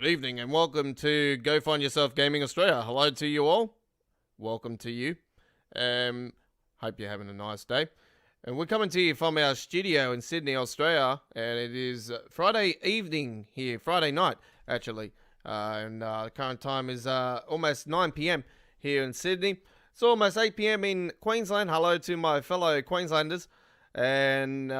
Good evening and welcome to Go Find Yourself Gaming Australia. Hello to you all. Welcome to you. Hope you're having a nice day. And we're coming to you from our studio in Sydney, Australia. And it is Friday evening here, Friday night actually. The current time is almost 9 p.m. here in Sydney. It's almost 8 p.m. in Queensland. Hello to my fellow Queenslanders. And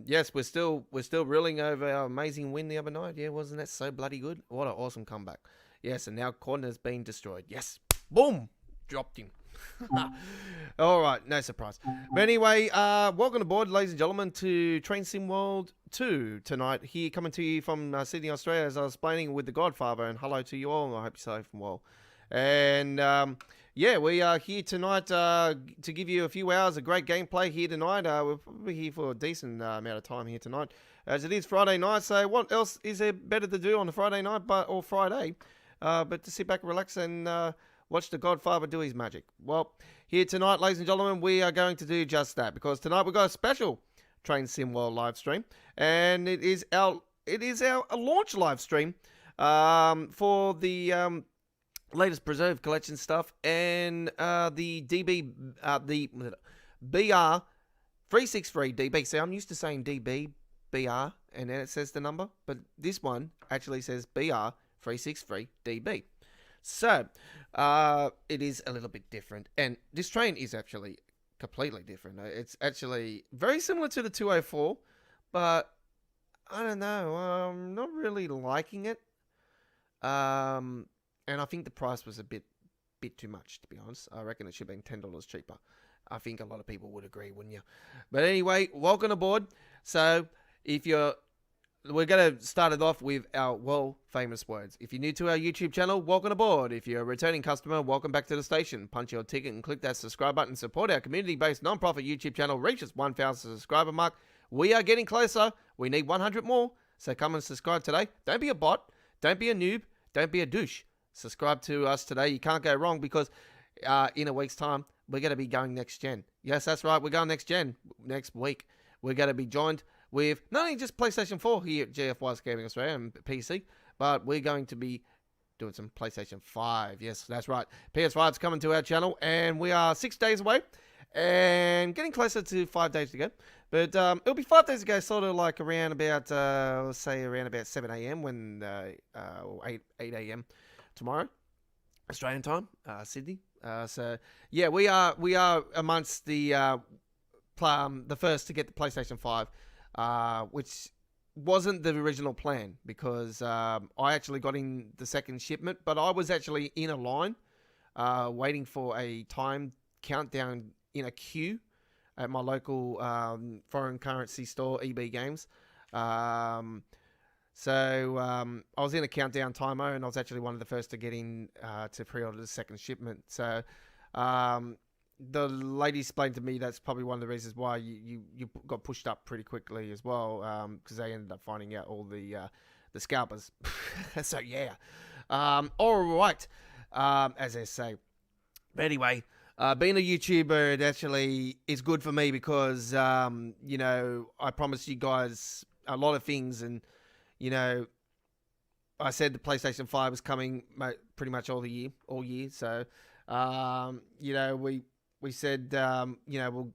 yes, we're still reeling over our amazing win the other night. Yeah, wasn't that so bloody good? What an awesome comeback. Yes, and now corner's been destroyed. Yes, boom, dropped him. All right, no surprise. But anyway, welcome aboard, ladies and gentlemen, to Train Sim World 2 tonight. Here, coming to you from Sydney, Australia, as I was playing with the Godfather. And hello to you all. I hope you're safe and well. And yeah, we are here tonight to give you a few hours of great gameplay here tonight. We're probably here for a decent amount of time here tonight, as it is Friday night. So what else is there better to do on a Friday night or Friday but to sit back and relax and watch the Godfather do his magic? Well, here tonight, ladies and gentlemen, we are going to do just that, because tonight we've got a special Train Sim World live stream, and it is our launch live stream for the latest preserved collection stuff and the BR 363 DB. See, I'm used to saying DB, BR, and then it says the number, but this one actually says BR 363 DB. So it is a little bit different, and this train is actually completely different. It's actually very similar to the 204, but I don't know, I'm not really liking it. And I think the price was a bit too much, to be honest. I reckon it should have been $10 cheaper. I think a lot of people would agree, wouldn't you? But anyway, welcome aboard. So we're going to start it off with our world-famous words. If you're new to our YouTube channel, welcome aboard. If you're a returning customer, welcome back to the station. Punch your ticket and click that subscribe button. Support our community-based non-profit YouTube channel. Reach its 1,000 subscriber mark. We are getting closer. We need 100 more. So come and subscribe today. Don't be a bot. Don't be a noob. Don't be a douche. Subscribe to us today. You can't go wrong, because in a week's time, we're going to be going next gen. Yes, that's right. We're going next gen next week. We're going to be joined with not only just PlayStation 4 here at GFYS Gaming Australia and PC, but we're going to be doing some PlayStation 5. Yes, that's right. PS5 is coming to our channel, and we are 6 days away and getting closer to 5 days to go. But it'll be 5 days ago, sort of like around about, let's say around about 7 a.m. or 8 a.m. tomorrow, Australian time, Sydney. So yeah, we are amongst the first to get the PlayStation 5, which wasn't the original plan, because I actually got in the second shipment, but I was actually in a line waiting for a time countdown in a queue at my local foreign currency store, EB Games. So I was in a countdown timer, and I was actually one of the first to get in to pre-order the second shipment. So the lady explained to me that's probably one of the reasons why you got pushed up pretty quickly as well, because they ended up finding out all the scalpers. So yeah, all right, as they say. But anyway, being a YouTuber, it actually is good for me, because you know, I promised you guys a lot of things, and you know, I said the PlayStation 5 was coming pretty much all year. So, you know, we said, you know, we'll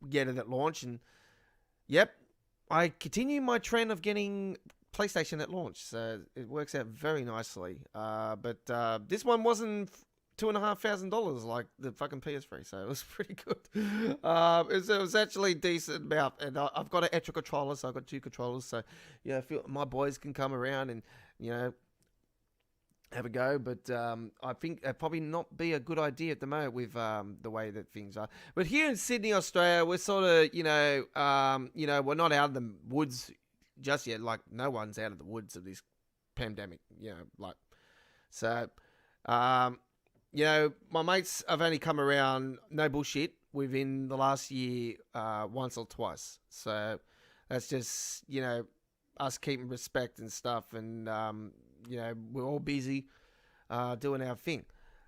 get it at launch. And, yep, I continue my trend of getting PlayStation at launch. So, it works out very nicely. But this one wasn't $2,500 like the fucking PS3, so it was pretty good. It was actually decent amount, and I've got an extra controller, so I've got 2 controllers, so yeah, I feel my boys can come around and, you know, have a go. But I think it'd probably not be a good idea at the moment with the way that things are. But here in Sydney, Australia, we're sort of, you know, we're not out of the woods just yet. Like, no one's out of the woods of this pandemic, you know, like, so you know, my mates have only come around, no bullshit, within the last year once or twice. So that's just, you know, us keeping respect and stuff. And, you know, we're all busy doing our thing.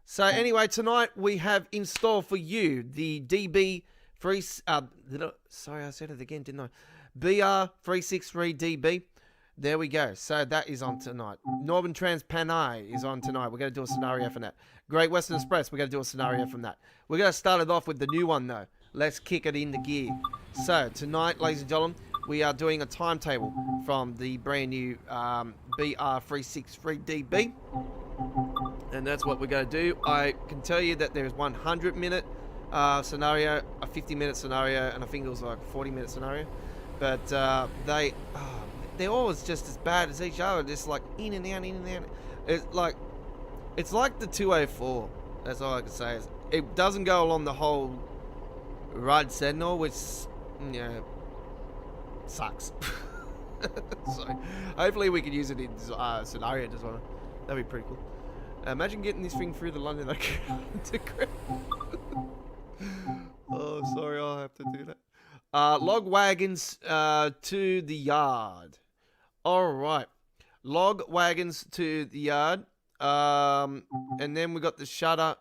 So anyway, tonight we have in store for you the DB sorry, I said it again, didn't I? BR363DB. There we go. So that is on tonight. Northern Trans Pennine is on tonight. We're going to do a scenario from that. Great Western Express, we're going to do a scenario from that. We're going to start it off with the new one, though. Let's kick it into gear. So tonight, ladies and gentlemen, we are doing a timetable from the brand new BR363DB. And that's what we're going to do. I can tell you that there's 100-minute scenario, a 50-minute scenario, and I think it was like a 40-minute scenario. But they're always just as bad as each other, just like in and out, in and out. It's like the 204. That's all I can say. It doesn't go along the whole Ride Sentinel, which, you know, sucks. So hopefully we can use it in scenario as well. That'd be pretty cool. Imagine getting this thing through the London Underground. Oh, sorry, I'll have to do that. Log wagons to the yard. All right, log wagons to the yard. And then we got the shutter.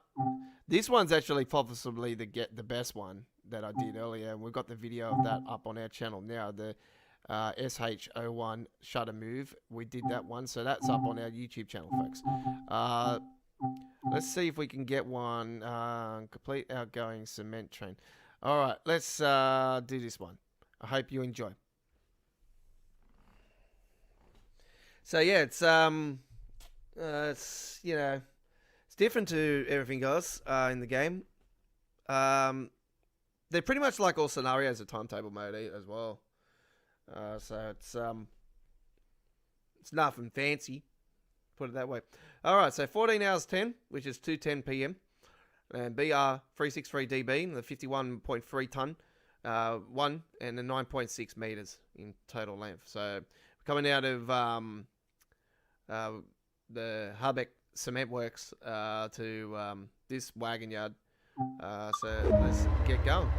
This one's actually possibly the best one that I did earlier, and we've got the video of that up on our channel now. The SH01 shutter move. We did that one, so that's up on our YouTube channel, folks. Let's see if we can get one. Complete outgoing cement train. All right, let's do this one. I hope you enjoy. So yeah, it's you know, it's different to everything else in the game. They're pretty much like all scenarios of timetable mode as well. So it's nothing fancy, put it that way. All right, so 14 hours 10, which is 2:10 p.m. And BR363DB, the 51.3 ton, one and the 9.6 meters in total length. So coming out of the Harbeck Cement Works to this wagon yard. So let's get going.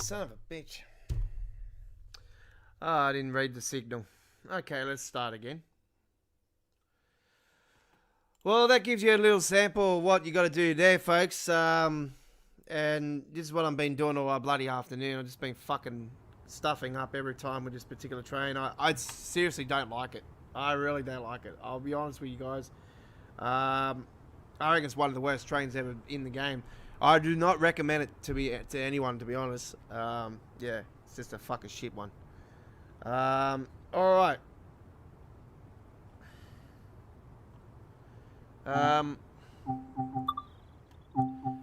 Son of a bitch. Oh, I didn't read the signal. Okay, let's start again. Well, that gives you a little sample of what you got to do there, folks. And this is what I've been doing all bloody afternoon. I've just been fucking stuffing up every time with this particular train. I seriously don't like it. I really don't like it. I'll be honest with you guys. I reckon it's one of the worst trains ever in the game. I do not recommend it to anyone, to be honest. Yeah, it's just a fucking shit one. All right.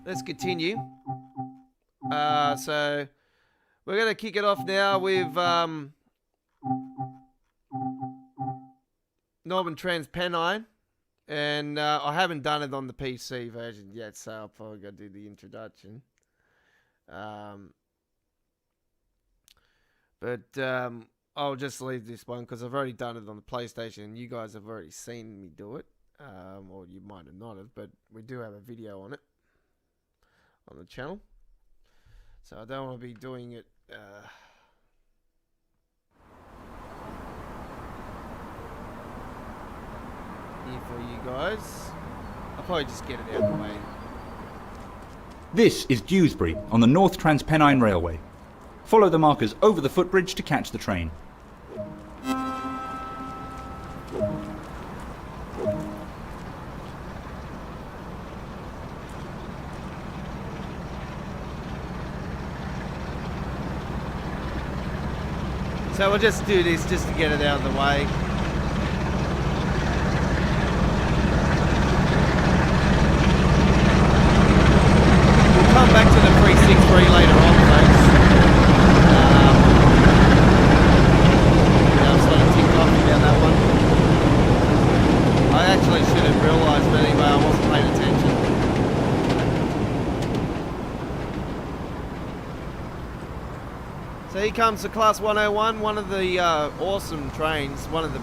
Let's continue. So we're gonna kick it off now with Northern Trans Pennine, and I haven't done it on the PC version yet, so I'll probably go do the introduction. But I'll just leave this one because I've already done it on the PlayStation, and you guys have already seen me do it. Or you might have not have, but we do have a video on it on the channel, so I don't want to be doing it here for you guys. I'll probably just get it out of the way. This is Dewsbury on the North Transpennine Railway. Follow the markers over the footbridge to catch the train. So we'll just do this just to get it out of the way. We'll come back to the 363 later on, folks. I'm sort of ticked off about that one. I actually should have realised, but anyway, I wasn't paying attention. So here comes the Class 101, one of the awesome trains, one of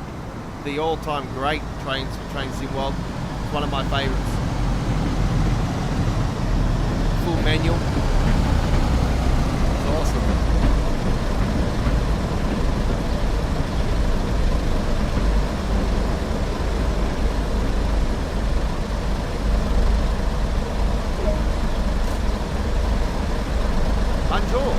the all-time great trains for Train Sim World. It's one of my favourites. Full manual. It's awesome. Bonjour.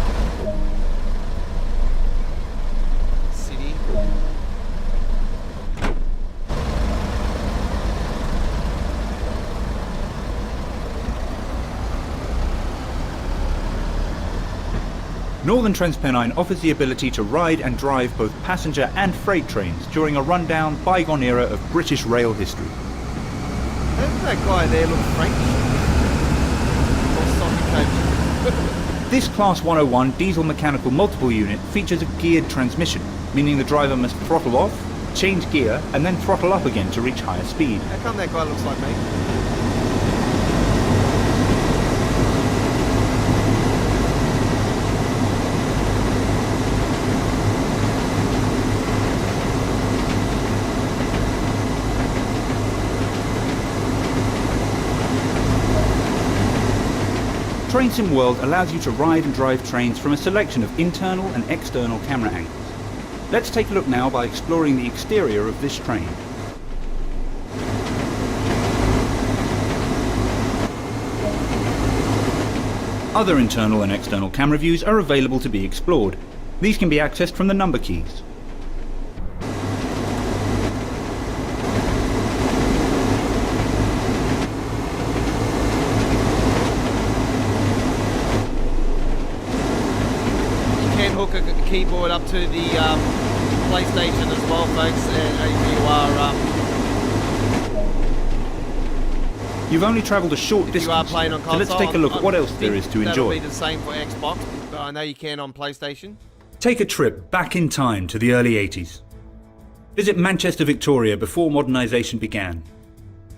Northern Transpennine offers the ability to ride and drive both passenger and freight trains during a rundown, bygone era of British rail history. Doesn't that guy there look French? Or soccer coach? This Class 101 diesel mechanical multiple unit features a geared transmission, meaning the driver must throttle off, change gear, and then throttle up again to reach higher speed. How come that guy looks like me? Train Sim World allows you to ride and drive trains from a selection of internal and external camera angles. Let's take a look now by exploring the exterior of this train. Other internal and external camera views are available to be explored. These can be accessed from the number keys. Hook a keyboard up to the PlayStation as well, folks, and if you are You've only travelled a short distance, you are playing on console, so let's take a look at what else there is to enjoy. That'll be the same for Xbox, but I know you can on PlayStation. Take a trip back in time to the early 80s. Visit Manchester, Victoria before modernisation began.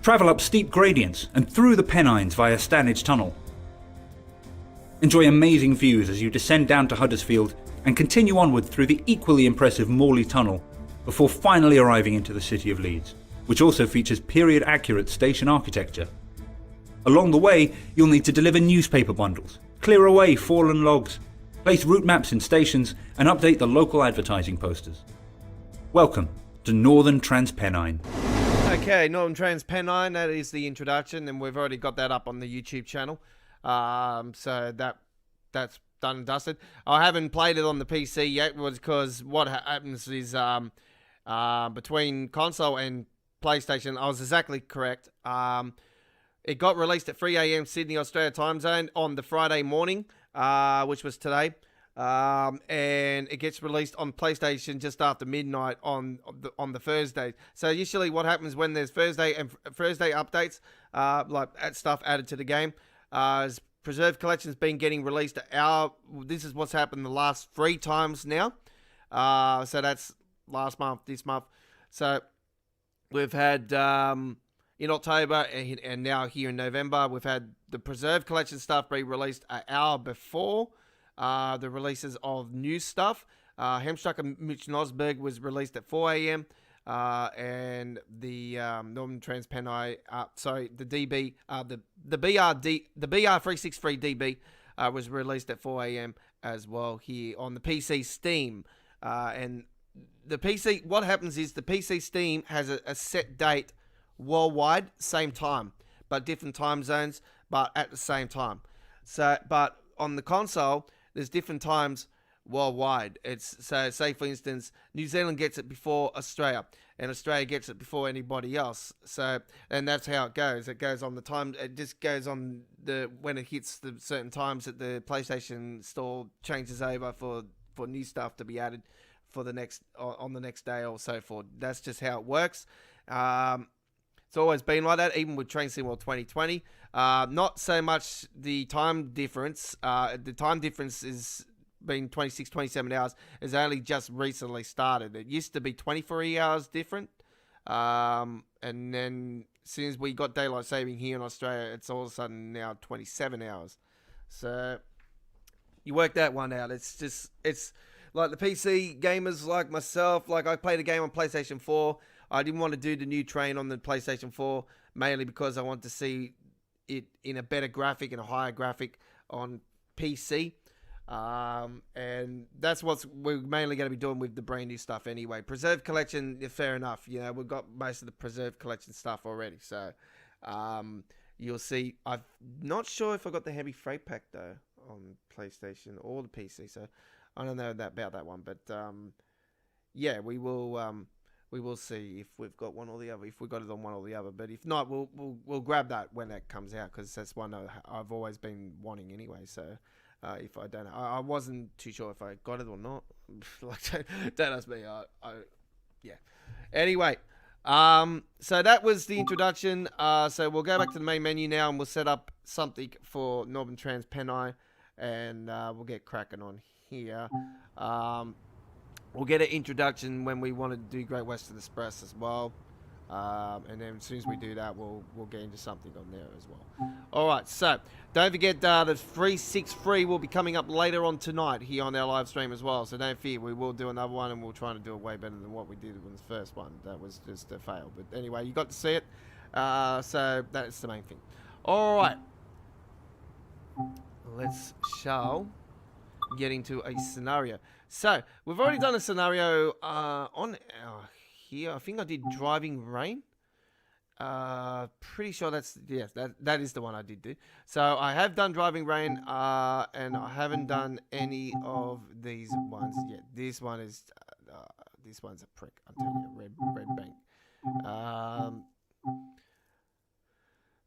Travel up steep gradients and through the Pennines via Stanage Tunnel. Enjoy amazing views as you descend down to Huddersfield and continue onward through the equally impressive Morley Tunnel before finally arriving into the city of Leeds, which also features period-accurate station architecture. Along the way, you'll need to deliver newspaper bundles, clear away fallen logs, place route maps in stations, and update the local advertising posters. Welcome to Northern Trans-Pennine. Okay, Northern Trans-Pennine, that is the introduction, and we've already got that up on the YouTube channel. So that's done and dusted. I haven't played it on the PC yet, because what happens is between console and PlayStation, I was exactly correct. It got released at 3 a.m. Sydney, Australia time zone on the Friday morning, which was today. And it gets released on PlayStation just after midnight on the Thursday. So usually what happens when there's Thursday updates, like stuff added to the game, is Preserved Collection's been getting released this is what's happened the last 3 times now. So that's last month, this month. So we've had in October and now here in November, we've had the Preserved Collection stuff be released an hour before the releases of new stuff. Hemstruck and Mitch Nosberg was released at 4 a.m. And the Northern Trans-Pennine, the DB, the BR363 DB was released at 4 a.m. as well here on the PC Steam. And the PC, what happens is the PC Steam has a set date worldwide, same time, but different time zones, but at the same time. So, but on the console, there's different times worldwide. So say for instance, New Zealand gets it before Australia, and Australia gets it before anybody else. So, and that's how it goes. It goes on the time. It just goes on when it hits the certain times that the PlayStation Store changes over for new stuff to be added for the next on the next day or so forth. That's just how it works. It's always been like that, even with Train Sim World 2020. Not so much the time difference. The time difference is been 26, 27 hours. Has only just recently started. It used to be 23 hours different. And then as soon as we got daylight saving here in Australia, it's all of a sudden now 27 hours. So you work that one out. It's like the PC gamers like myself. Like I played a game on PlayStation 4. I didn't want to do the new train on the PlayStation 4, mainly because I want to see it in a better graphic and a higher graphic on PC. And that's what we're mainly going to be doing with the brand new stuff anyway. Preserved Collection, fair enough. You know, we've got most of the Preserved Collection stuff already. So you'll see. I'm not sure if I got the heavy freight pack, though, on PlayStation or the PC. So I don't know about that one. But yeah, we will see if we've got one or the other, if we got it on one or the other. But if not, we'll grab that when that comes out, because that's one I've always been wanting anyway. So if I don't know, I wasn't too sure if I got it or not. Like don't ask me. Yeah. Anyway, so that was the introduction. So we'll go back to the main menu now, and we'll set up something for Northern Trans-Pennine, and we'll get cracking on here. We'll get an introduction when we want to do Great Western Express as well. And then as soon as we do that, we'll get into something on there as well. Alright, so don't forget the 363 will be coming up later on tonight here on our live stream as well. So don't fear, we will do another one, and we'll try to do it way better than what we did with the first one. That was just a fail. But anyway, you got to see it. So that's the main thing. Alright. Shall get into a scenario. So, we've already done a scenario on here. I think I did Driving Rain. Pretty sure that is the one I did do. So, I have done Driving Rain, and I haven't done any of these ones yet. This one's a prick, I'm telling you, red bank.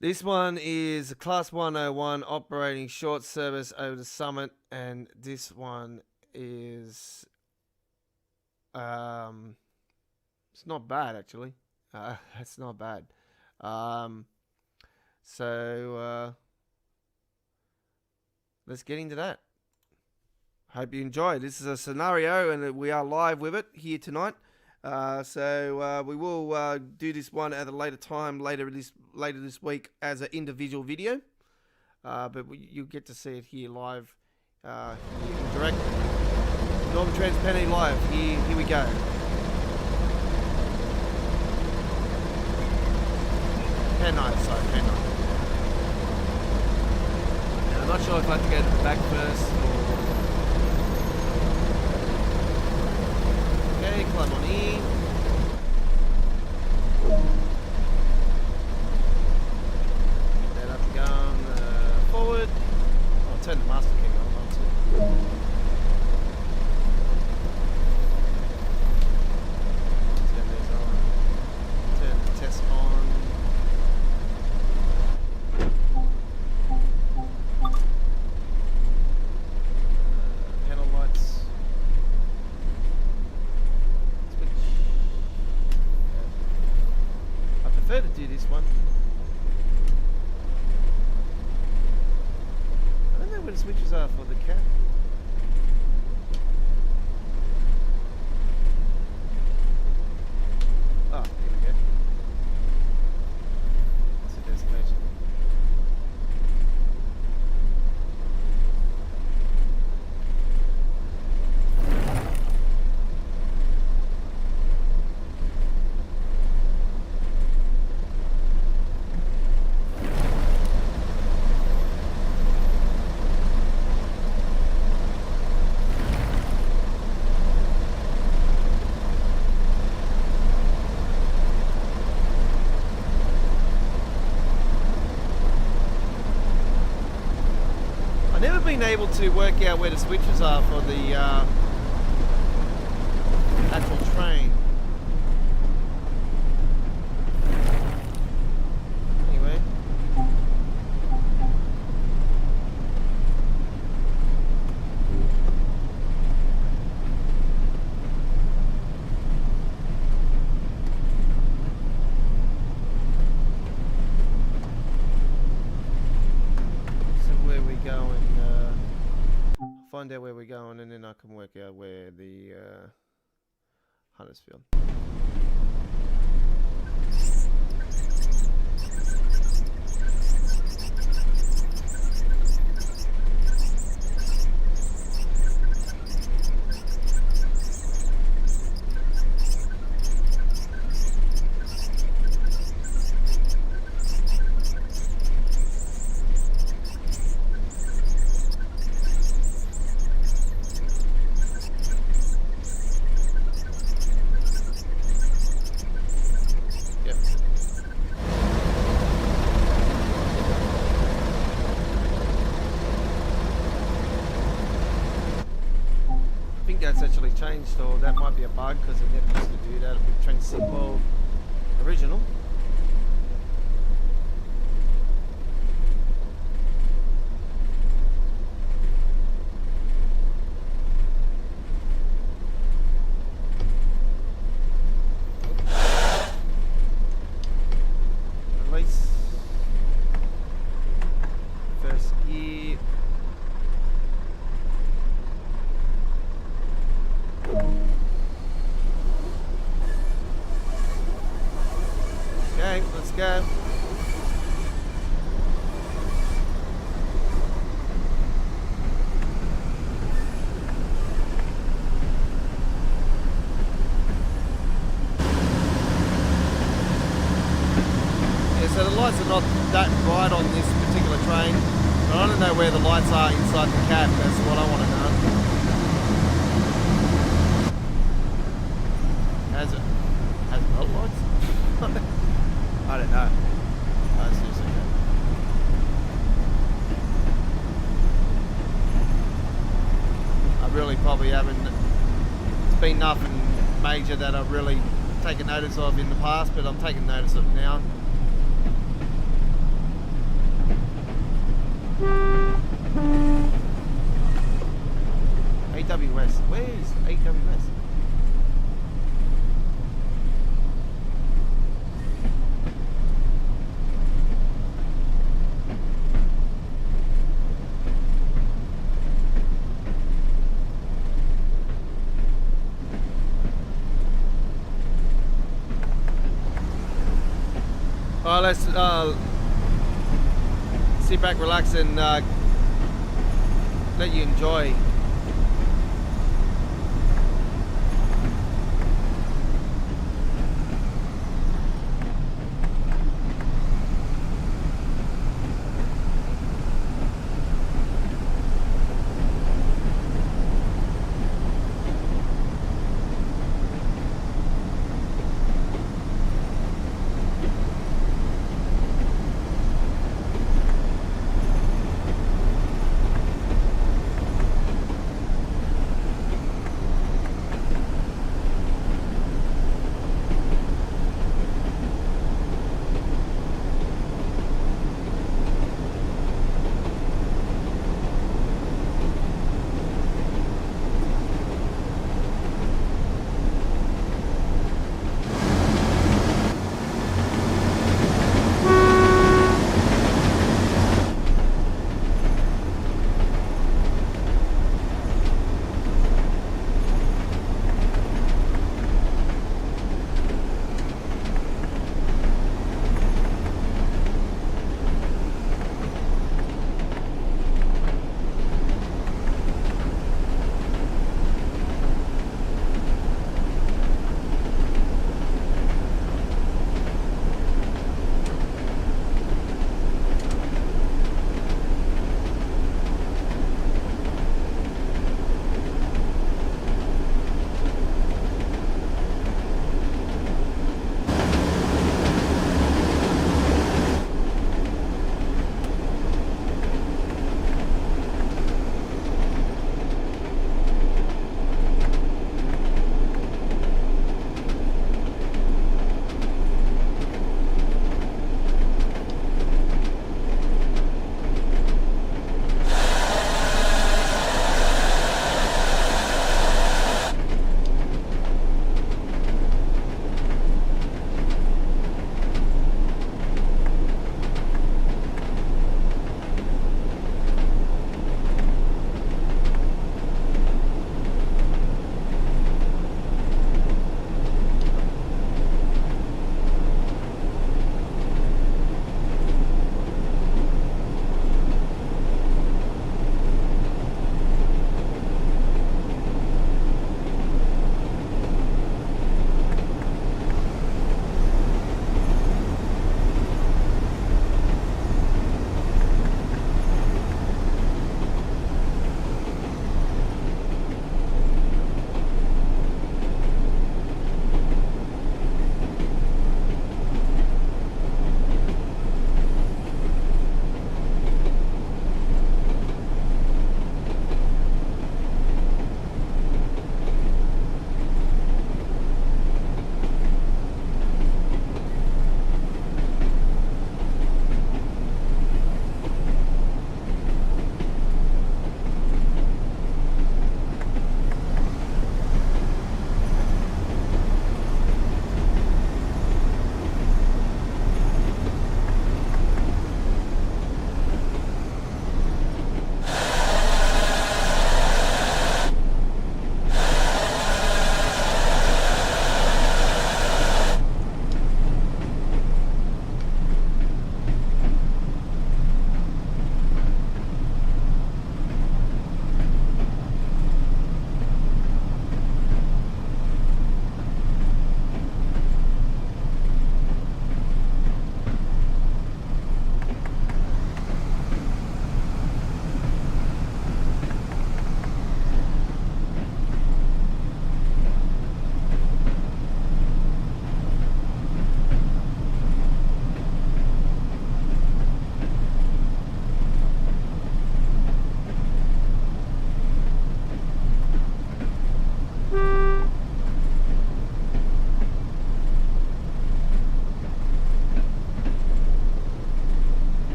This one is Class 101 operating short service over the summit, and this one is it's not bad actually. It's not bad. So let's get into that. Hope you enjoy. This is a scenario, and we are live with it here tonight. So we will do this one at a later time, later this week as an individual video. But you'll get to see it here live, here direct. Northern Trans-Pennine live. Here we go. Pennine. Now, I'm not sure if I have to go to the back first or Okay, climb on in. Get that up and going forward. I'll turn the master key on too. Turn these on. Turn the test on. Panel lights. Switch. I prefer to do this one. I don't know where the switches are for the cat. Oh, here we go. That's the destination. I've never been able to work out where the switches are for the actual train. Anyway. Find out where we're going, and then I can work out where the Huddersfield. That's actually changed, or that might be a bug because it never used to do that with Train Simple original. Release. First gear. Okay, let's go. Yeah, so the lights are not that bright on this particular train, but I don't know where the lights are inside the cab. That's what I want to know. Has it no lights? I don't know. Oh, seriously, okay. I really probably haven't. It's been nothing major that I've really taken notice of in the past, but I'm taking notice of it now. AWS. Where is AWS? Alright, let's sit back, relax, and let you enjoy.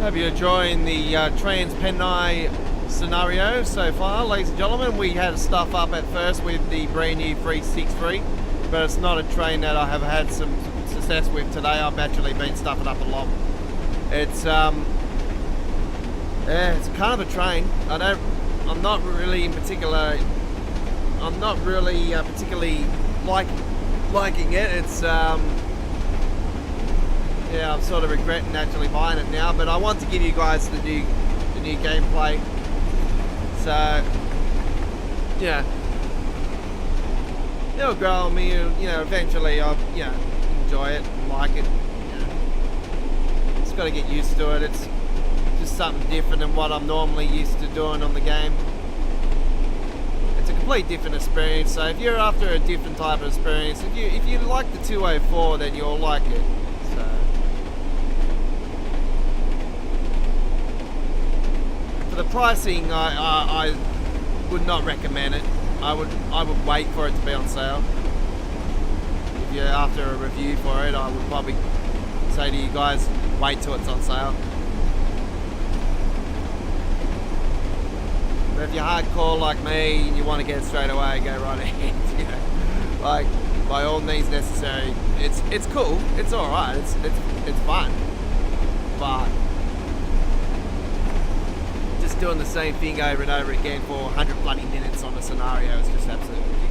Hope you're enjoying the Trans-Pennine scenario so far, ladies and gentlemen. We had stuff up at first with the brand new 363, but it's not a train that I have had some success with today. I've actually been stuffing up a lot. It's yeah, it's kind of a train. I'm not really in particular. I'm not really particularly liking it. It's yeah, I'm sort of regretting actually buying it now, but I want to give you guys the new gameplay. So yeah, it'll grow on me. You know, eventually I'll enjoy it and like it. Just got to get used to it. It's just something different than what I'm normally used to doing on the game. It's a complete different experience. So if you're after a different type of experience, if you like the 204, then you'll like it. So for the pricing, I would not recommend it. I would wait for it to be on sale. If you're after a review for it, I would probably say to you guys, wait till it's on sale. But if you're hardcore like me and you want to get it straight away, go right ahead. You know, like by all means necessary. It's cool. It's all right. It's fun. But just doing the same thing over and over again for 100 bloody minutes on a scenario is just absolutely ridiculous.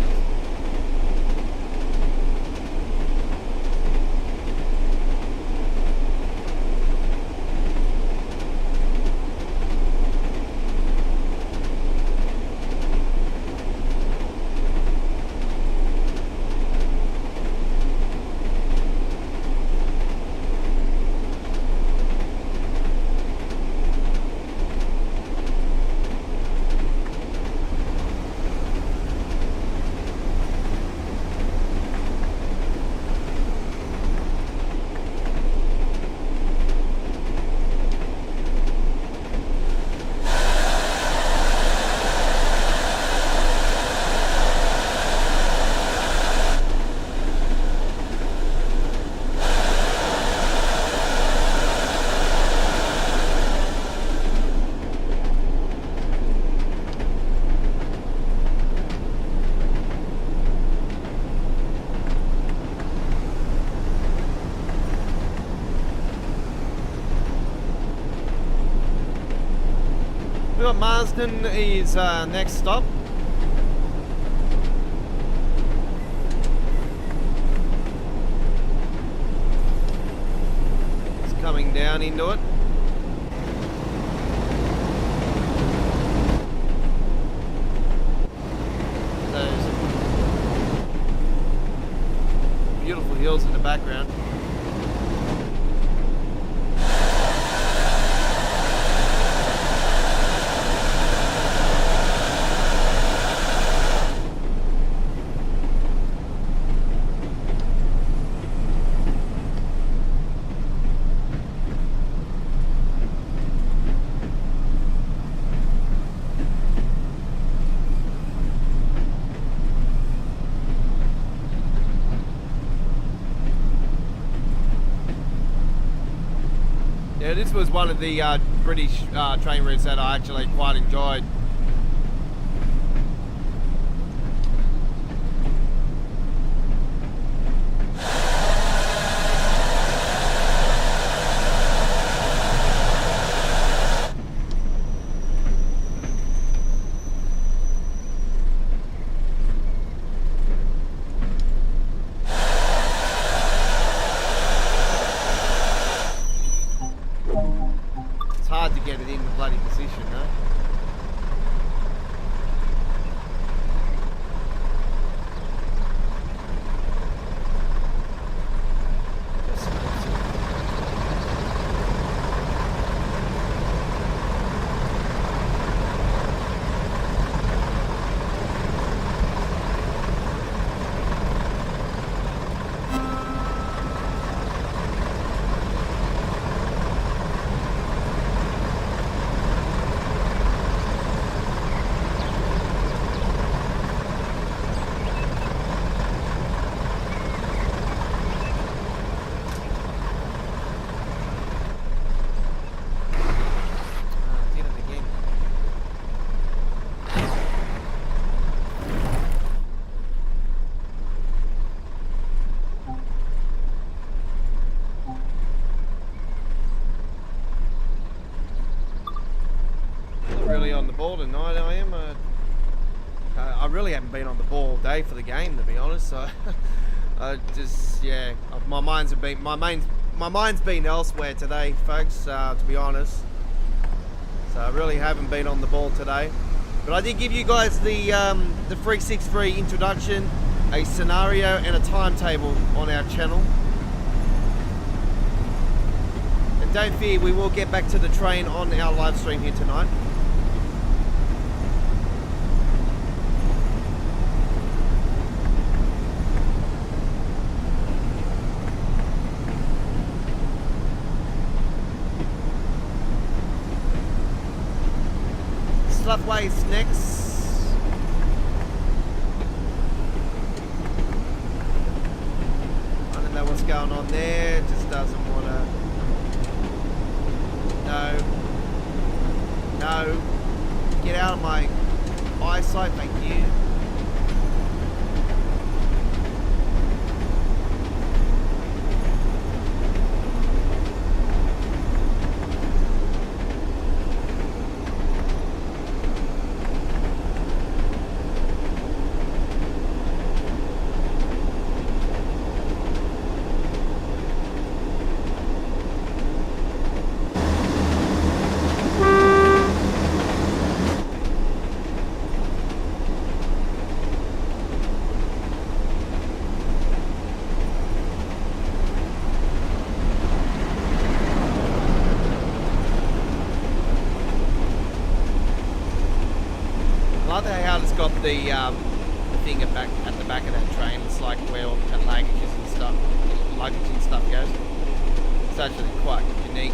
Marsden is next stop. It's coming down into it. Those beautiful hills in the background. Yeah, this was one of the British train routes that I actually quite enjoyed. Hard to get it in the bloody position, though. ball tonight. I am. I really haven't been on the ball all day for the game, to be honest. So, my mind's been elsewhere today, folks. To be honest, so I really haven't been on the ball today. But I did give you guys the 363 introduction, a scenario, and a timetable on our channel. And don't fear, we will get back to the train on our live stream here tonight. Sluffway's next. I don't know what's going on there. It just doesn't want to. No. Get out of my eyesight, thank you. Got the thing at the back of that train. It's like where all the luggage and stuff goes. It's actually quite unique.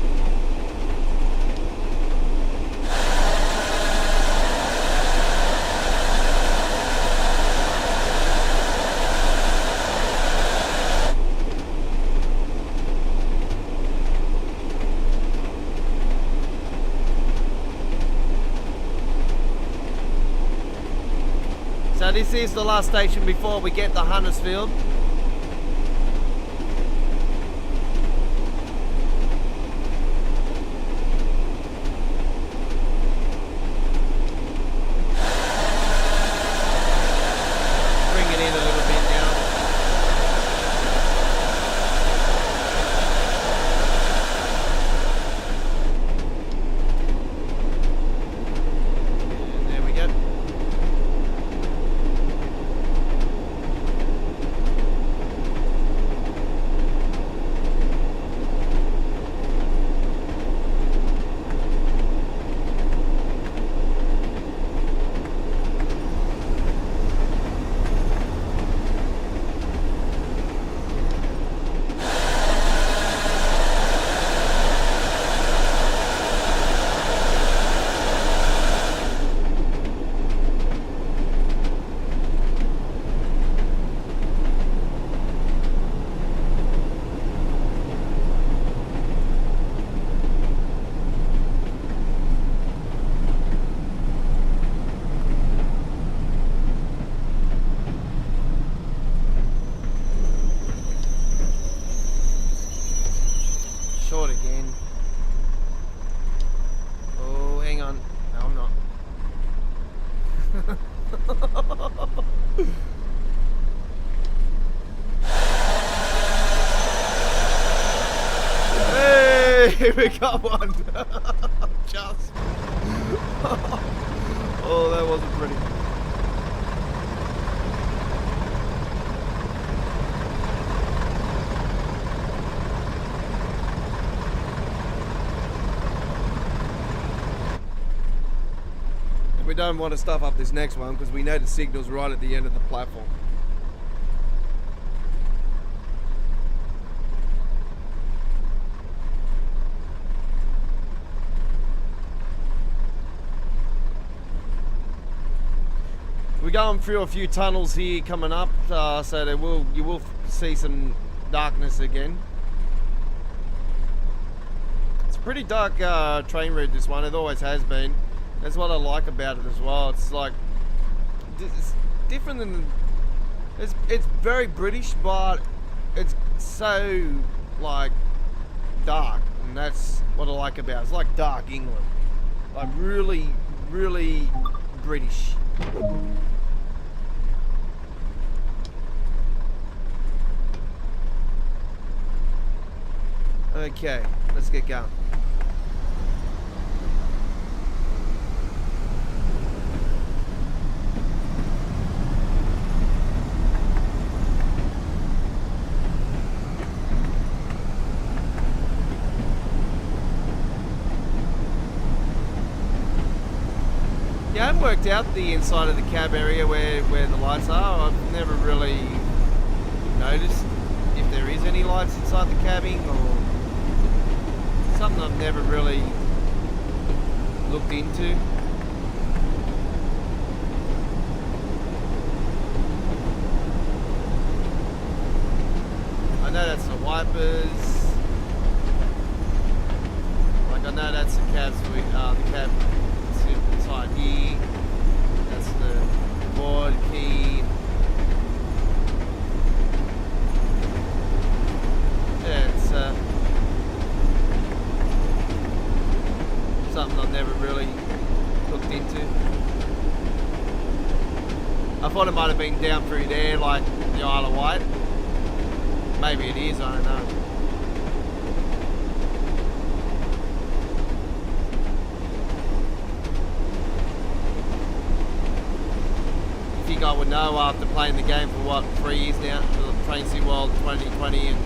So this is the last station before we get to Huntersfield. Bring it in a little bit now. And there we go. Short again. Oh, hang on. No, I'm not. Hey, we got one. Just. Oh, that wasn't pretty. We don't want to stuff up this next one because we know the signal's right at the end of the platform. We're going through a few tunnels here coming up, so you will see some darkness again. It's a pretty dark train route, this one. It always has been. That's what I like about it as well. It's like, it's different than, it's very British, but it's so like dark, and that's what I like about it. It's like dark England, like really really British. Okay, let's get going. Yeah, I haven't worked out the inside of the cab area where the lights are. I've never really noticed if there is any lights inside the cabbing, or something I've never really looked into. I know that's the wipers. Like I know that's the cab suite, the cab inside here. That's the board key. Yeah, it's something I've never really looked into. I thought it might have been down through there, like the Isle of Wight. Maybe it is, I don't know. I think I would know after playing the game for what, 3 years now, Train Sim World 2020 and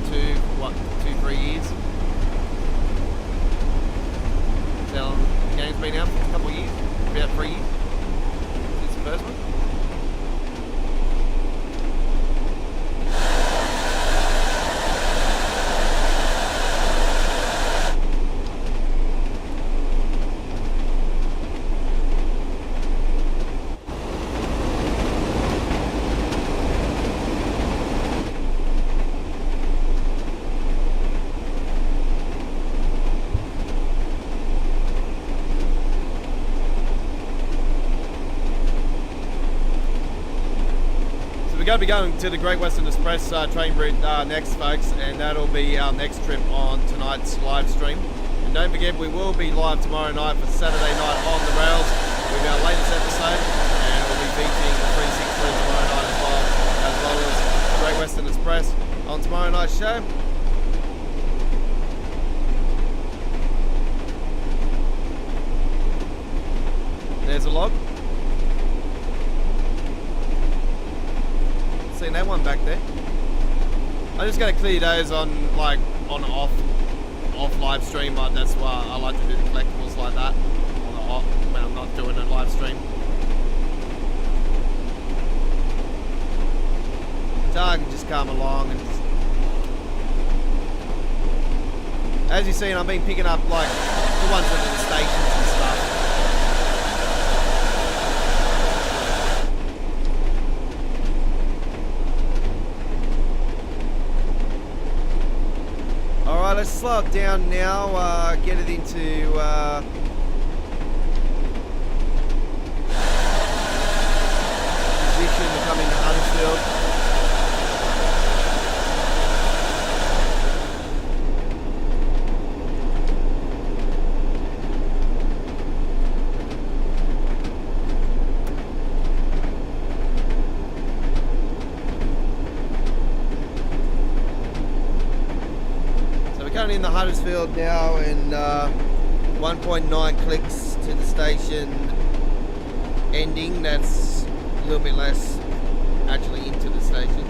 2-3 years. So how long the game's been out for? A couple of years? About 3 years since the first one. We're going to be going to the Great Western Express train route next, folks, and that'll be our next trip on tonight's live stream. And don't forget, we will be live tomorrow night for Saturday Night on the Rails with our latest episode, and we'll be featuring the 363 tomorrow night as well as the Great Western Express on tomorrow night's show. There's a log. Seen that one back there. I'm just going to clear those on off live stream, but that's why I like to do the collectibles like that when I'm not doing a live stream. So I can just come along and as you've seen, I've been picking up like the ones that are the stations and stuff. Alright, let's slow it down now, get it into position to come into Huddersfield. In the Huddersfield now, and 1.9 clicks to the station ending. That's a little bit less actually into the station.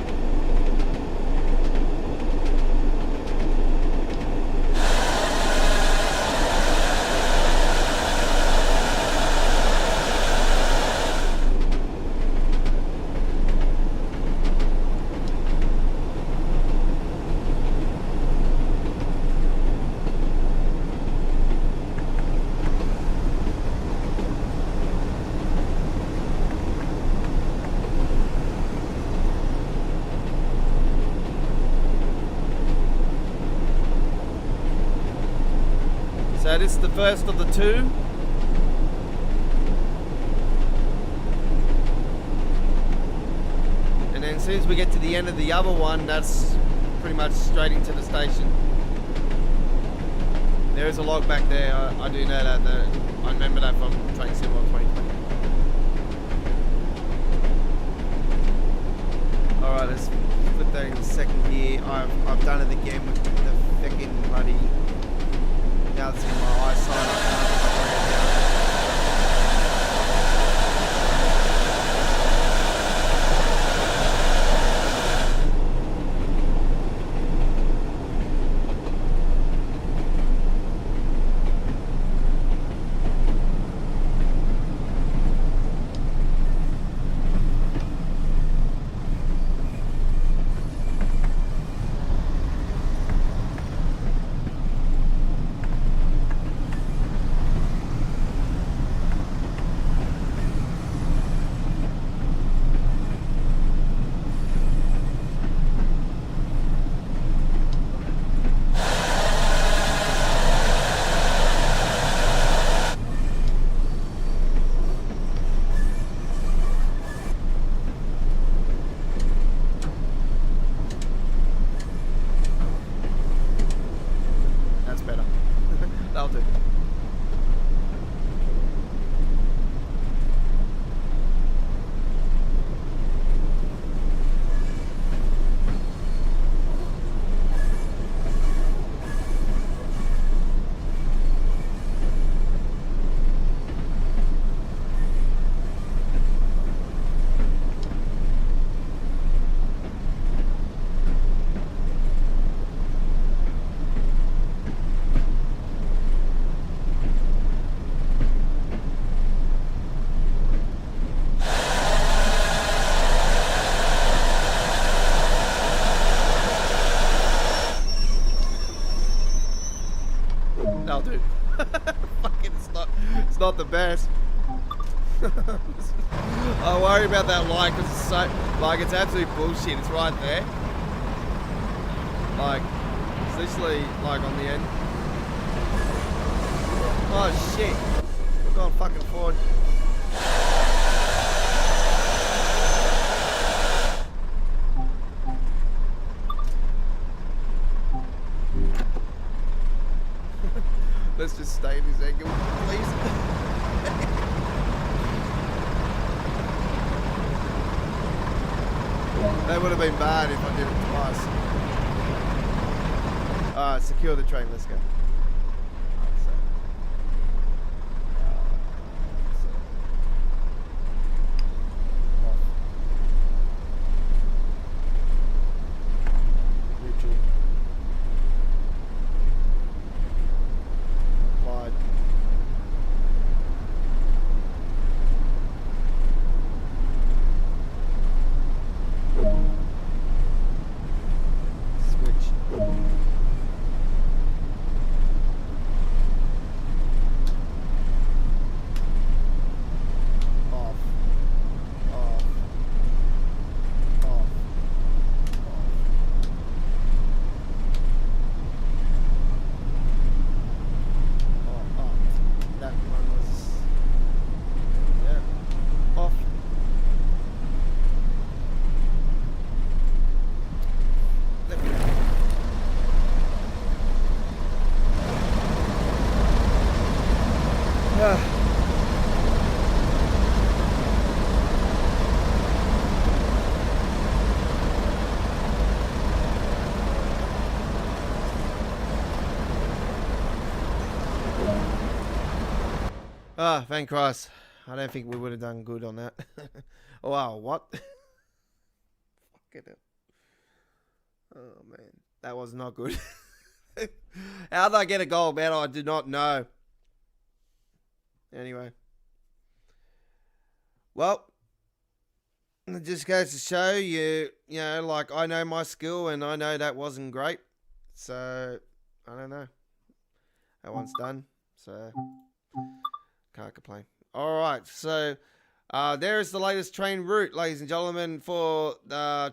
So this is the first of the two. And then as soon as we get to the end of the other one, that's pretty much straight into the station. There is a log back there, I do know that. I remember that from Train Sim World 2020. Alright, let's put that in second gear. I've done it again with the fucking bloody... Now it's in my eyesight. I can't bring it down. That'll do. That'll do. Fucking, it's not the best. I worry about that light because it's so, like, it's absolute bullshit. It's right there. Like, it's literally, like, on the end. Oh, shit. We're going fucking forward. Let's just stay in this angle, please. That would have been bad if I did it twice. Alright, secure the train, let's go. Ah, thank Christ. I don't think we would have done good on that. Wow, what? Fucking hell. Oh, man. That was not good. How did I get a goal, man? I do not know. Anyway. Well, it just goes to show you, you know, like, I know my skill and I know that wasn't great. So, I don't know. That one's done. So, can't complain. All right, so there is the latest train route, ladies and gentlemen, for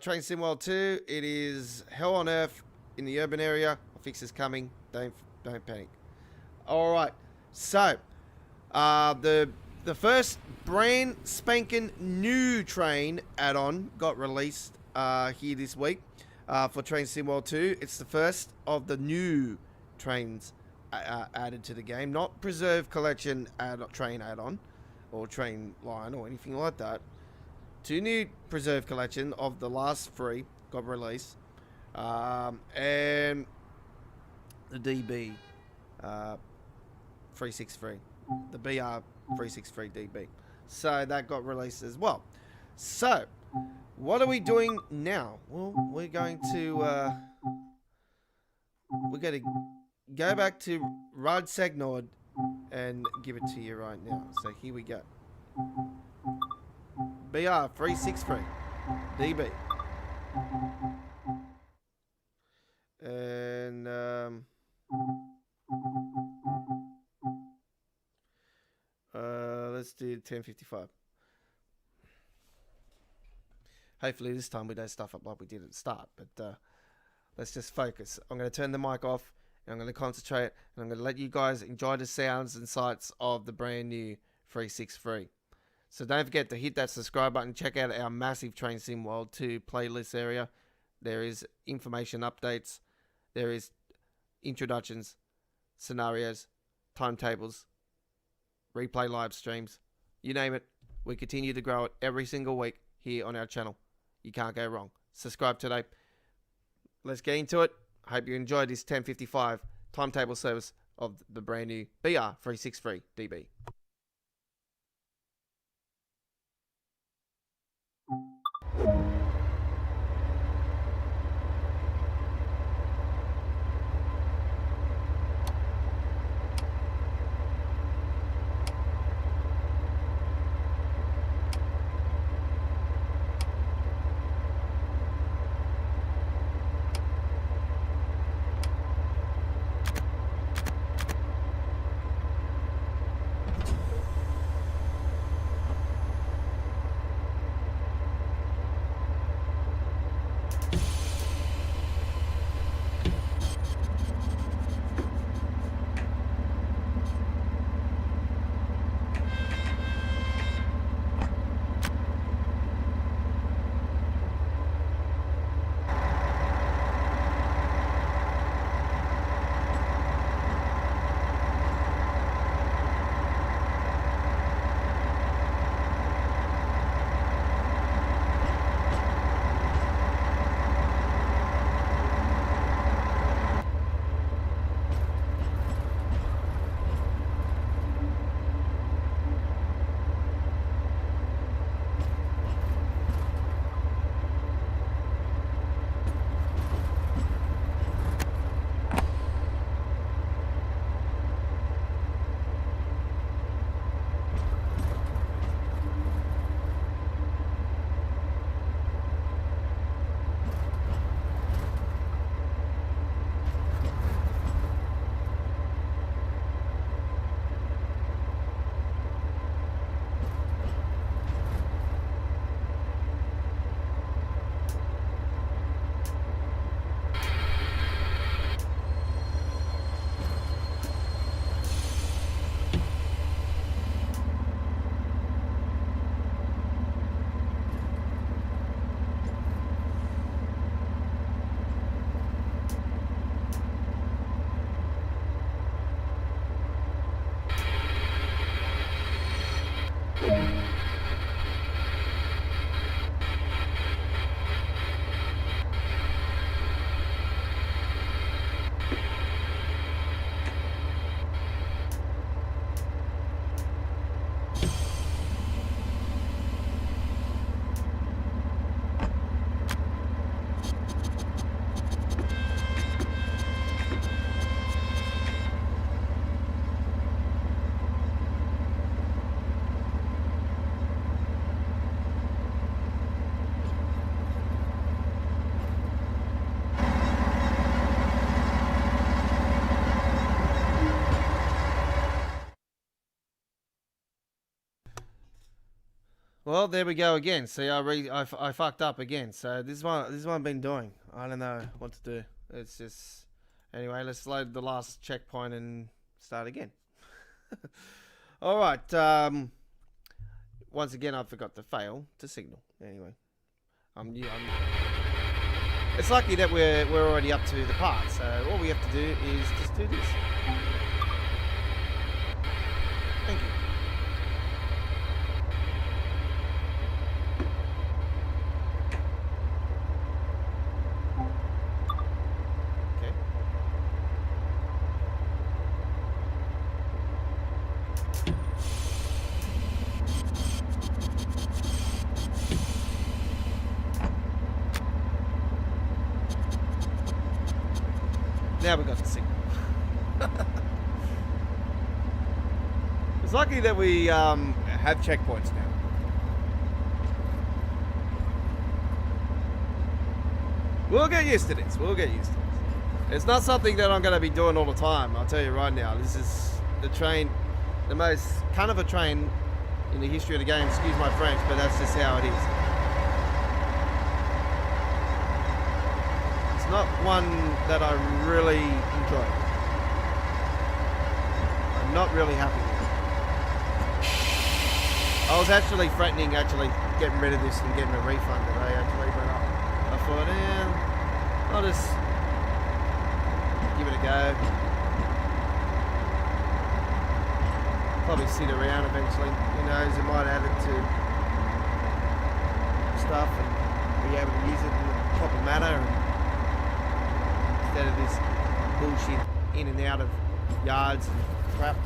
Train Sim World 2. It is hell on earth in the urban area. A fix is coming. Don't panic. All right, so the first brand spanking new train add-on got released here this week for Train Sim World 2. It's the first of the new trains added to the game. Not Preserve Collection train add-on or train line or anything like that. 2 new Preserve Collection of the last 3 got released. And the DB 363. The BR 363 DB. So that got released as well. So, what are we doing now? Well, we're going to go back to Rod Segnord and give it to you right now. So here we go. BR 363 DB. And let's do 1055. Hopefully this time we don't stuff up like we did at the start, but let's just focus. I'm going to turn the mic off and I'm going to concentrate and I'm going to let you guys enjoy the sounds and sights of the brand new 363. So don't forget to hit that subscribe button. Check out our massive Train Sim World 2 playlist area. There is information updates. There is introductions, scenarios, timetables, replay live streams. You name it. We continue to grow it every single week here on our channel. You can't go wrong. Subscribe today. Let's get into it. Hope you enjoyed this 1055 timetable service of the brand new BR 363 DB. Well, there we go again. See, I fucked up again. So this is what I've been doing. I don't know what to do. It's just anyway. Let's load the last checkpoint and start again. All right. Once again, I forgot to fail to signal. Anyway, it's lucky that we're already up to the part. So all we have to do is just do this. Thank you. Okay. Now we got the signal. It's lucky that we have checkpoints now. We'll get used to this. We'll get used to this. It's not something that I'm going to be doing all the time. I'll tell you right now. This is the train, the most kind of a train in the history of the game. Excuse my French, but that's just how it is. It's not one that I really enjoy. I'm not really happy with it. I was actually threatening getting rid of this and getting a refund today actually, but I thought, I'll just give it a go. Probably sit around eventually. Who knows, I might add it to stuff and be able to use it in the proper manner instead of this bullshit in and out of yards and crap.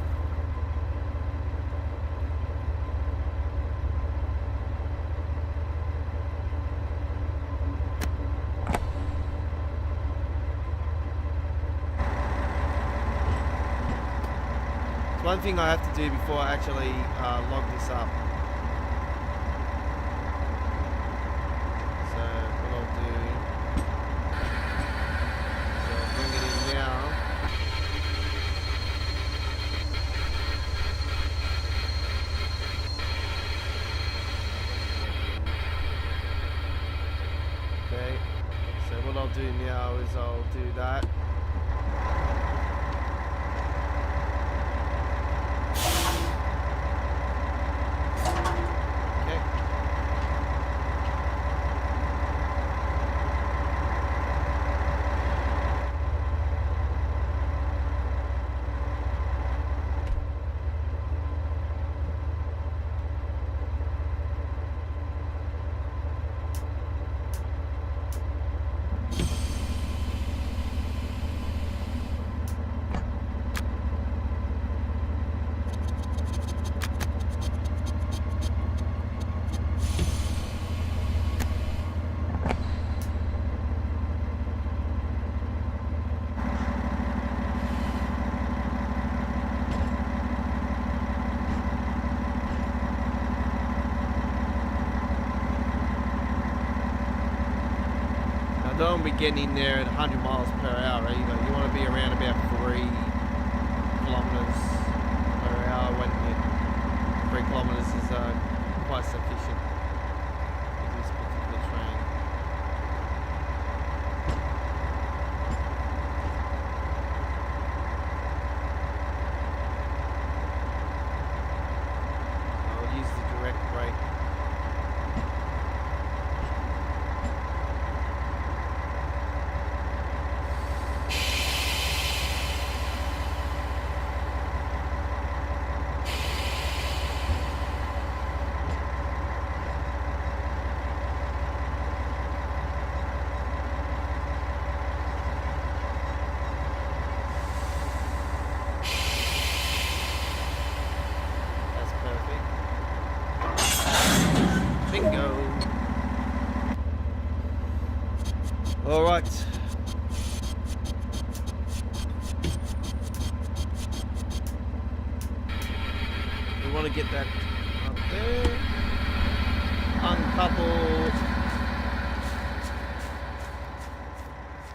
One thing I have to do before I actually log this up. So what I'll do is I'll bring it in now. Okay. So what I'll do now is I'll do that. Don't be getting in there at 100 miles per hour either. You want to be around about 3 kilometers per hour when 3 kilometers is quite sufficient for this particular train. I'll use the direct brake. All right. We want to get that up there. Uncouple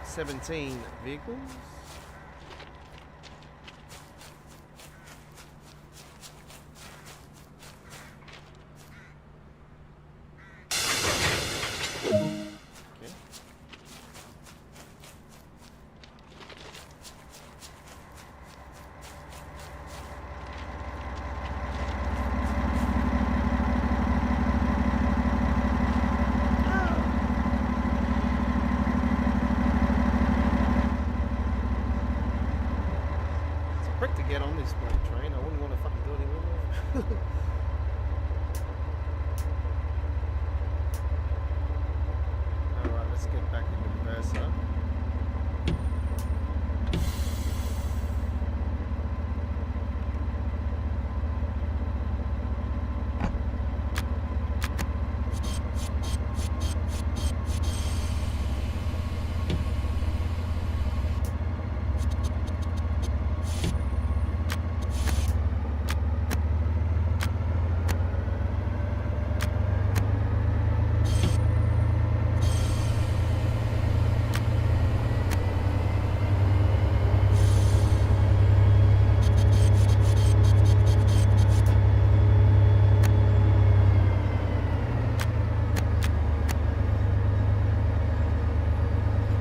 17 vehicles. so.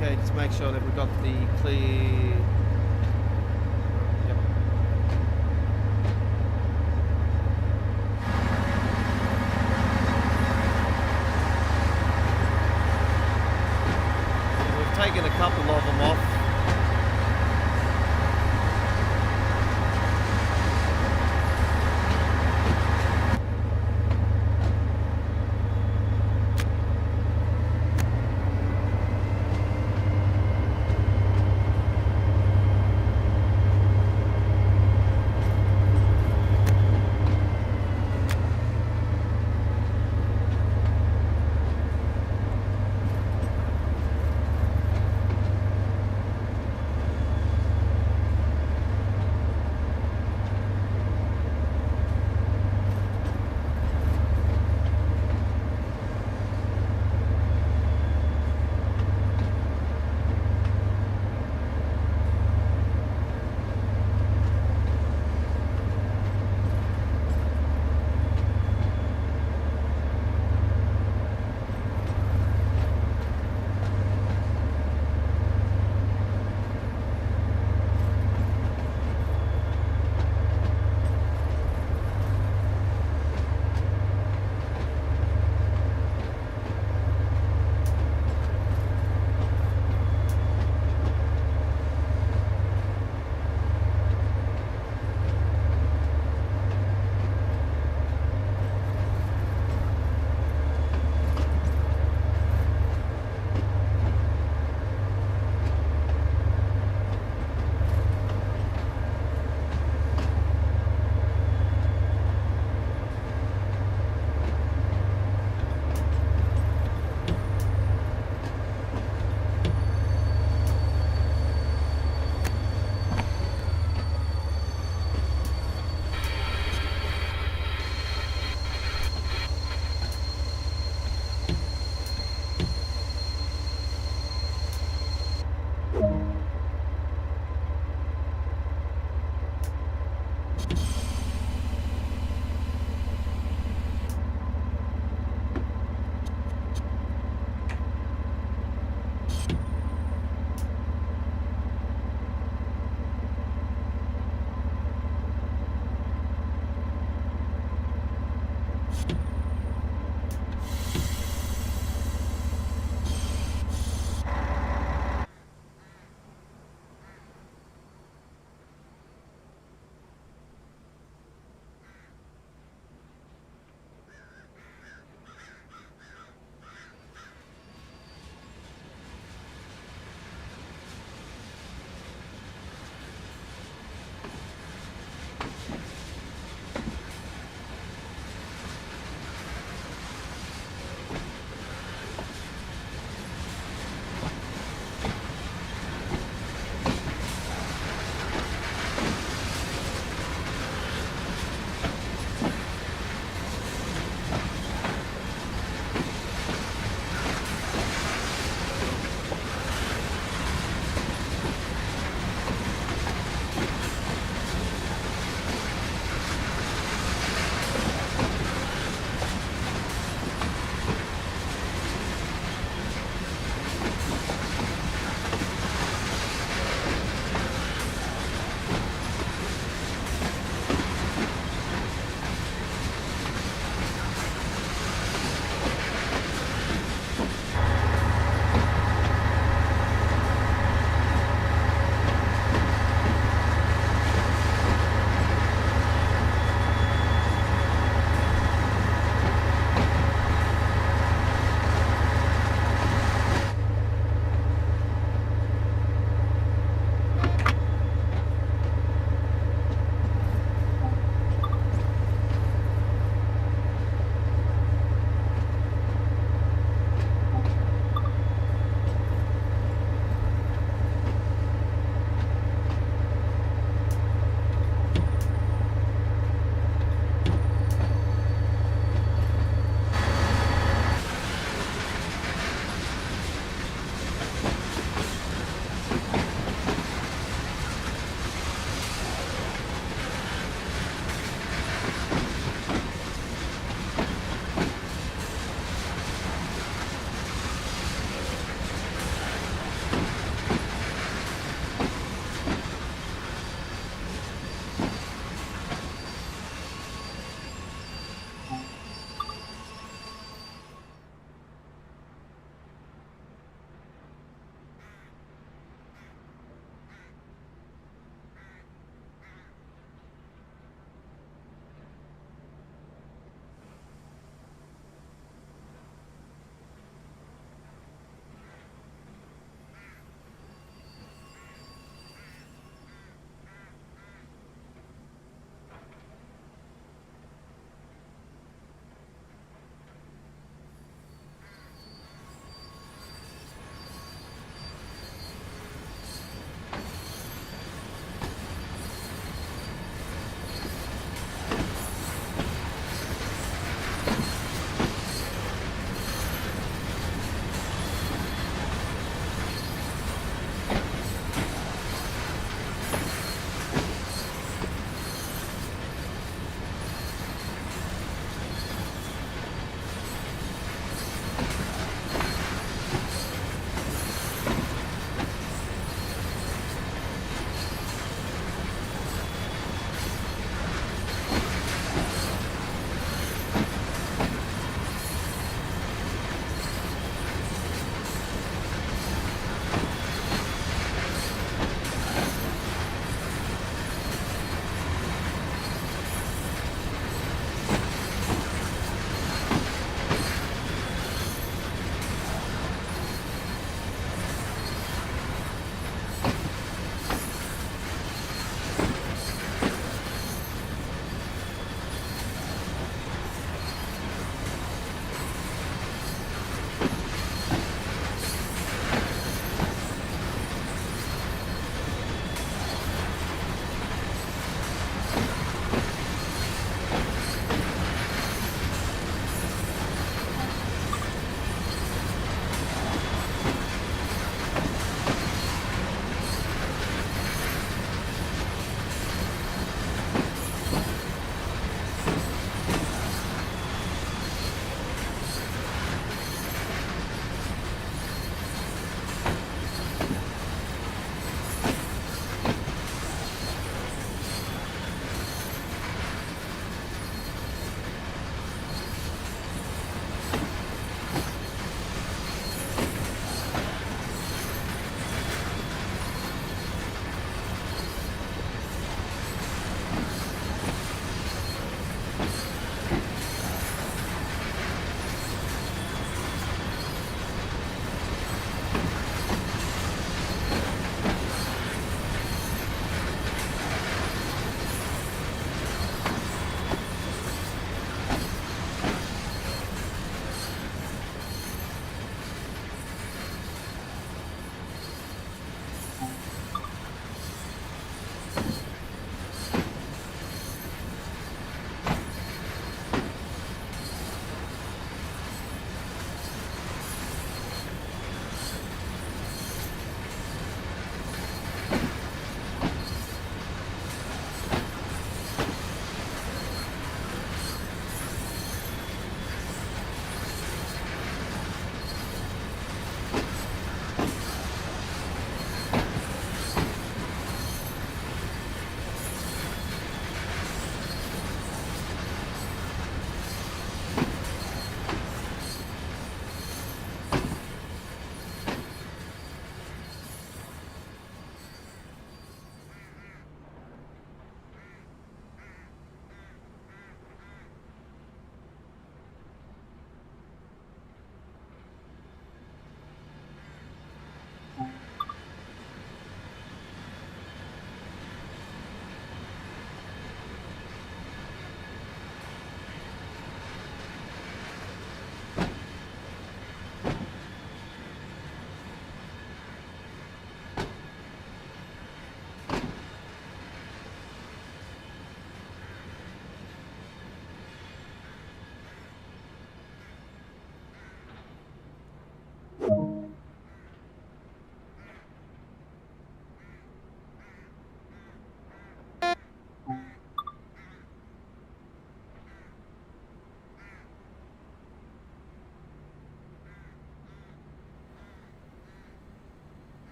Okay, just make sure that we've got the clear. Yep. So we've taken a couple of them off.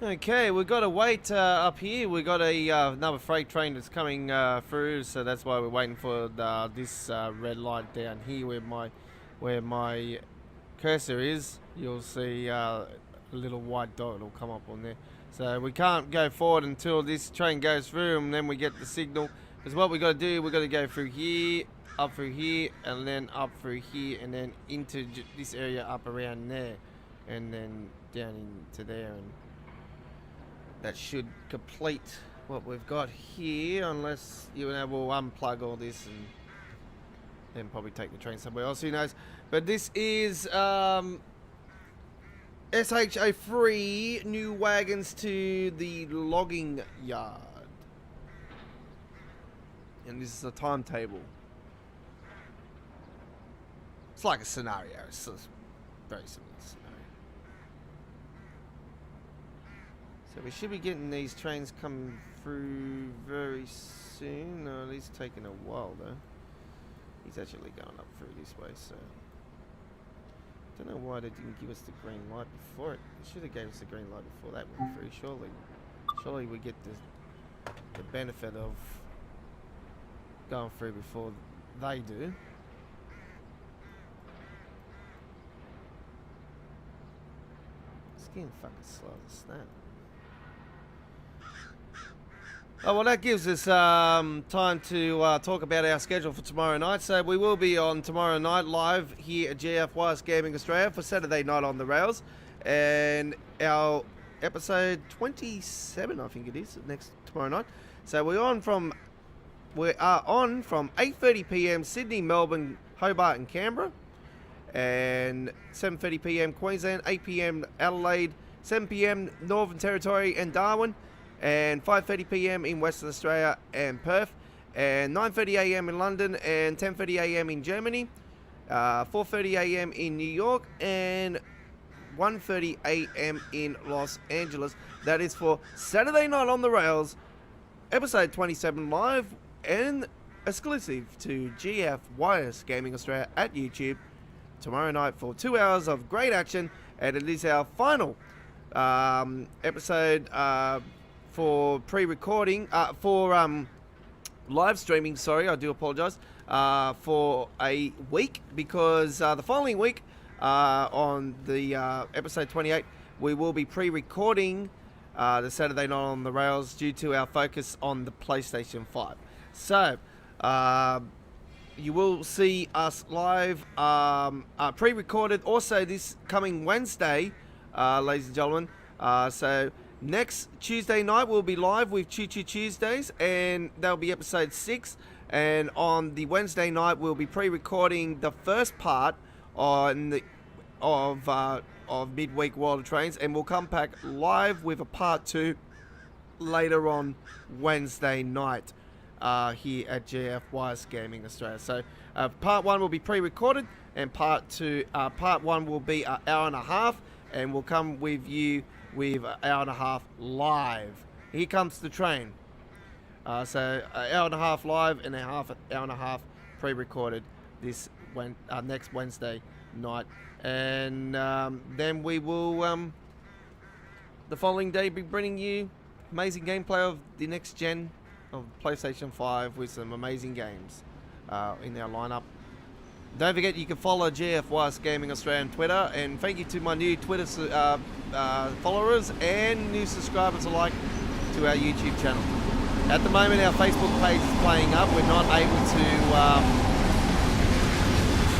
Okay, we've got to wait up here. We've got another freight train that's coming through, so that's why we're waiting for this red light down here where my cursor is. You'll see a little white dot will come up on there. So we can't go forward until this train goes through, and then we get the signal. Because what we got to do, we got to go through here, up through here, and then up through here, and then into this area up around there, and then down into there, and that should complete what we've got here, unless you and I will unplug all this and then probably take the train somewhere else, who knows. But this is SHO3 new wagons to the logging yard. And this is a timetable. It's like a scenario. It's very similar scenario. So we should be getting these trains coming through very soon. No, it's taking a while though. He's actually going up through this way, so don't know why they didn't give us the green light before it. They should have gave us the green light before that went through. Surely we get the benefit of going through before they do. It's getting fucking slow as a snap. Oh, well, that gives us time to talk about our schedule for tomorrow night. So we will be on tomorrow night live here at GFYS Gaming Australia for Saturday Night on the Rails. And our episode 27, I think it is, next tomorrow night. So we are on from 8:30 p.m. Sydney, Melbourne, Hobart and Canberra. And 7:30 p.m. Queensland, 8 p.m. Adelaide, 7 p.m. Northern Territory and Darwin. And 5:30 p.m. in Western Australia and Perth, and 9:30 a.m. in London, and 10:30 a.m. in Germany, 4:30 a.m. in New York, and 1:30 a.m. in Los Angeles. That is for Saturday Night on the Rails, episode 27 live and exclusive to GFYS Gaming Australia at YouTube tomorrow night for 2 hours of great action, and it is our final episode for pre-recording, for live streaming, sorry, I do apologise, for a week, because the following week, on the episode 28, we will be pre-recording the Saturday Night on the Rails due to our focus on the PlayStation 5. So, you will see us live, pre-recorded also this coming Wednesday, ladies and gentlemen. So next Tuesday night we'll be live with Choo Choo Tuesdays, and that'll be episode 6. And on the Wednesday night we'll be pre-recording the first part of Midweek World of Trains, and we'll come back live with a part 2 later on Wednesday night here at GFYS Gaming Australia. So part 1 will be pre-recorded, and part 1 will be an hour and a half, and we'll come with you with an hour and a half live. Here comes the train. So an hour and a half live and hour and a half pre-recorded this next Wednesday night. And then we will the following day be bringing you amazing gameplay of the next gen of PlayStation 5 with some amazing games in our lineup. Don't forget, you can follow GFYS Gaming Australia on Twitter, and thank you to my new Twitter followers and new subscribers alike to our YouTube channel. At the moment, our Facebook page is playing up. We're not able to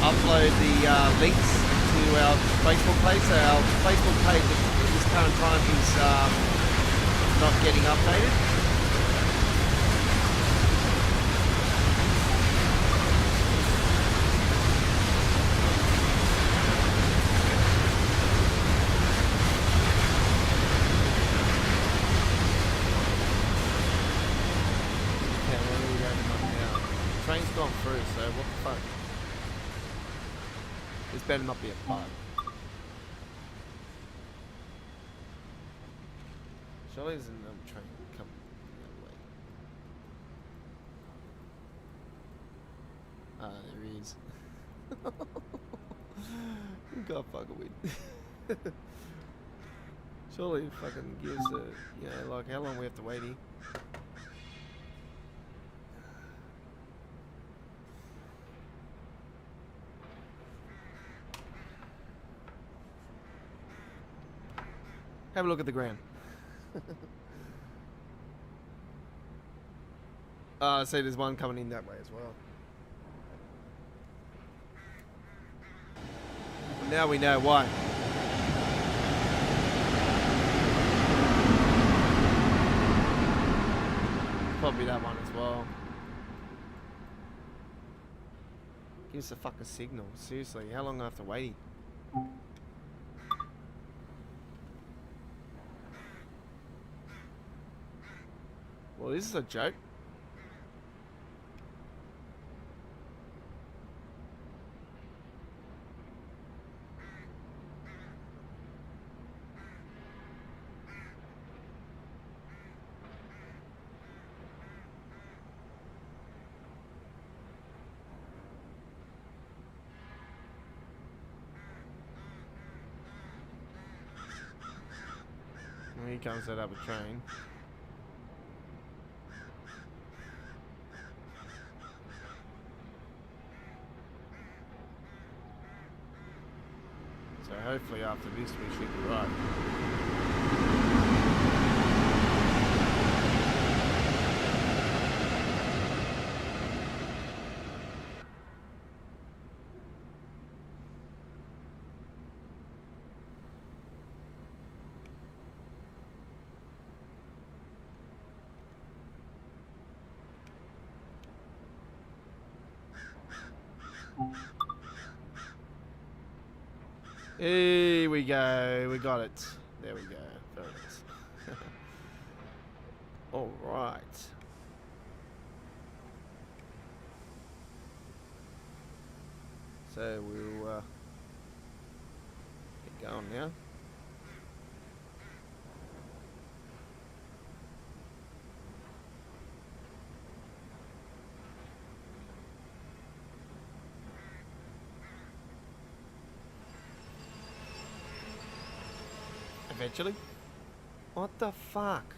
upload the links to our Facebook page, so our Facebook page at this current time is not getting updated. Train's gone through, so what the fuck? This better not be a bug. Surely there's another train coming the other way. There is. God fucking with. Surely fucking give us a, you know, like how long we have to wait here. Have a look at the ground. See, there's one coming in that way as well. Now we know why. Probably that one as well. Give us a fucking signal. Seriously, how long do I have to wait? Well, this is a joke. And here comes that other train. So hopefully after this we should be right. Here we go. We got it. There we go. Very nice. All right. So we'll get going now. Eventually. What the fuck?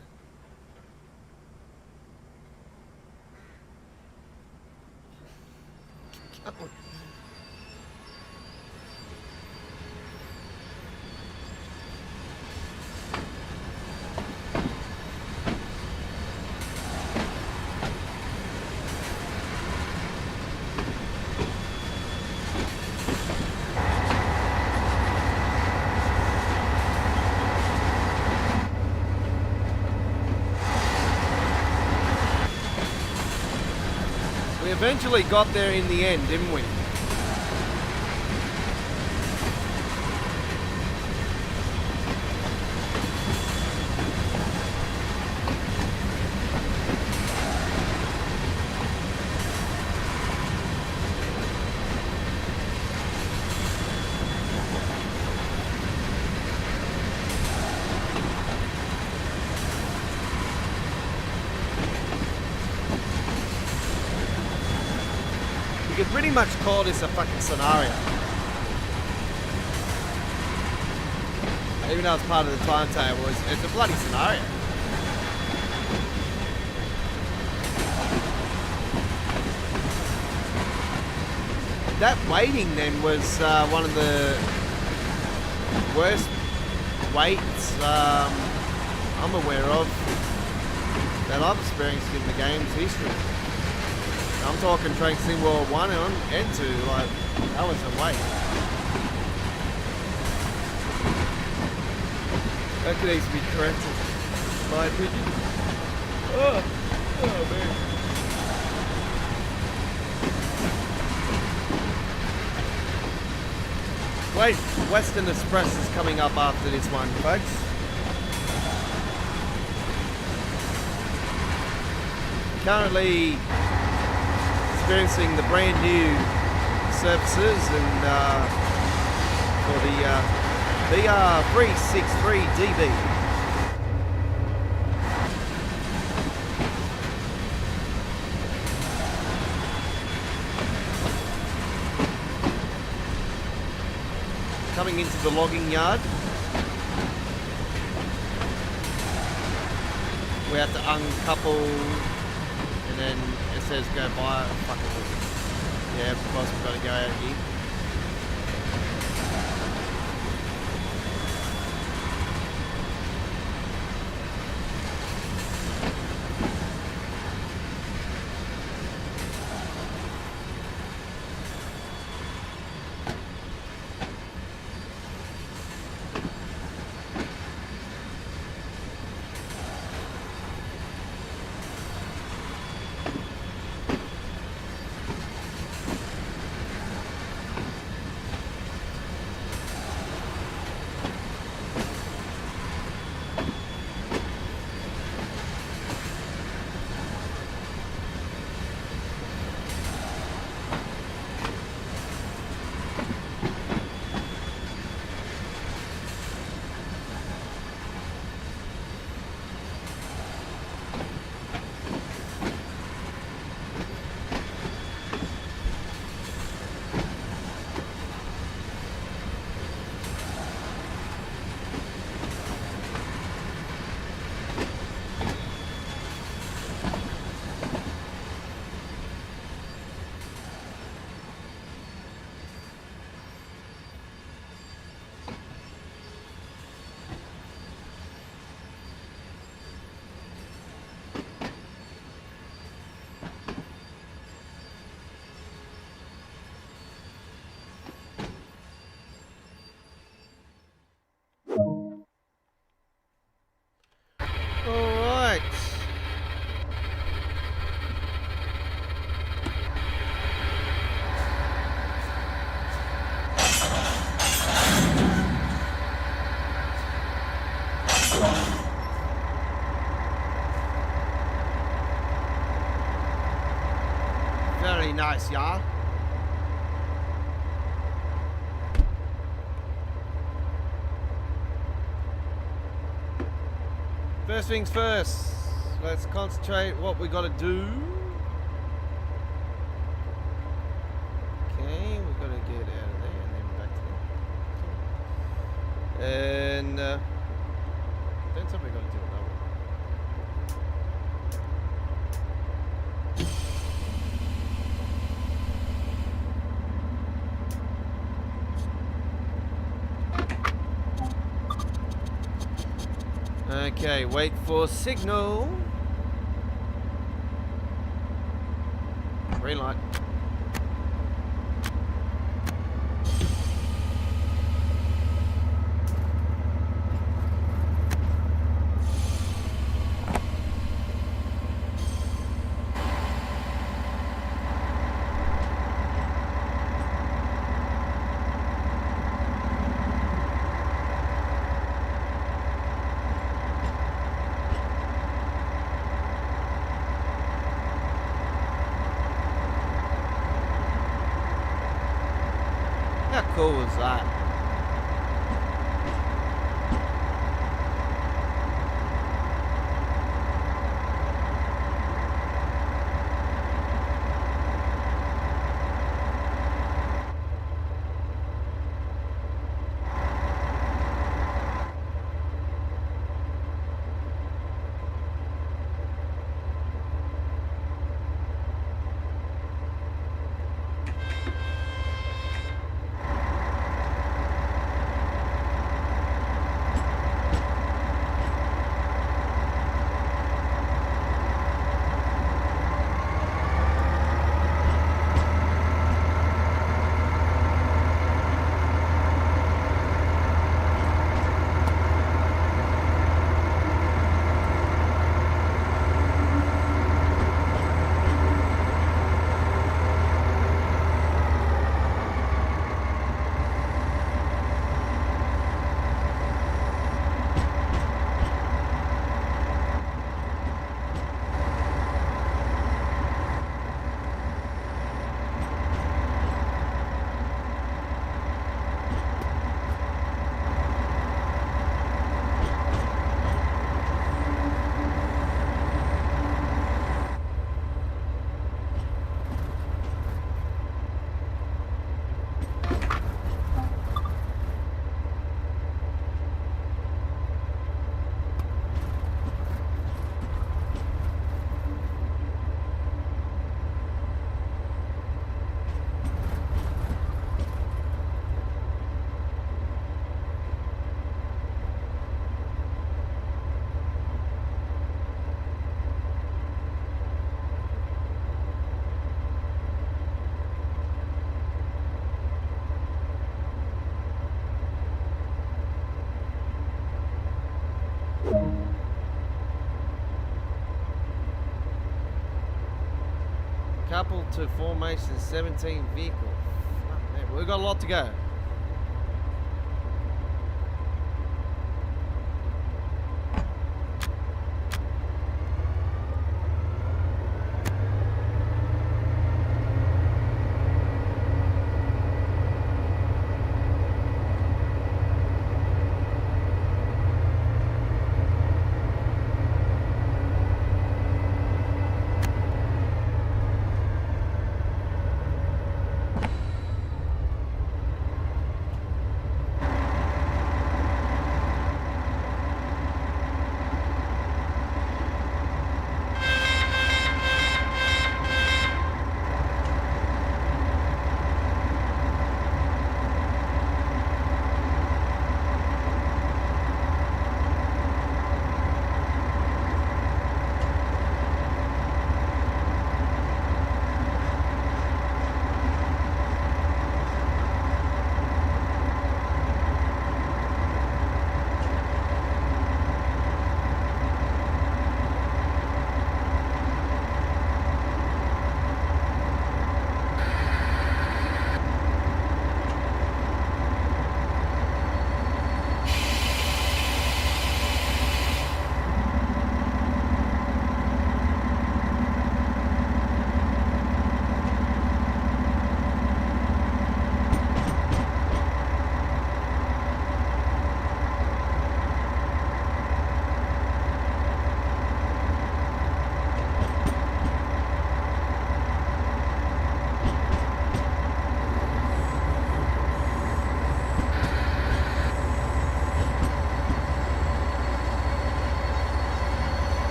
We eventually got there in the end, didn't we? You could pretty much call this a fucking scenario. Even though it's part of the timetable, it's a bloody scenario. That waiting then was one of the worst waits I'm aware of that I've experienced in the game's history. I'm talking Train Sim World 1 and 2, like, that was a wait. That could easily be corrected, in my opinion. Oh man. Wait, Western Express is coming up after this one, folks. Currently experiencing the brand new services and for the VR363DB. Coming into the logging yard. we have to uncouple, and then it says go by. Yeah, because we've got to go out here. Alright. Very nice, y'all. First things first, let's concentrate what we gotta do. Okay, we gotta get out of there and then back to there. And then something we gotta do another one. Okay, wait for signal. Green light. How cool was that? Couple to formation, 17 vehicles. Fuck, man, we've got a lot to go.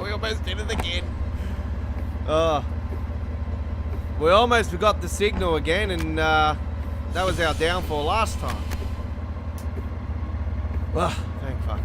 We almost did it again. Oh. We almost forgot the signal again, and that was our downfall last time. Well, thank fuck.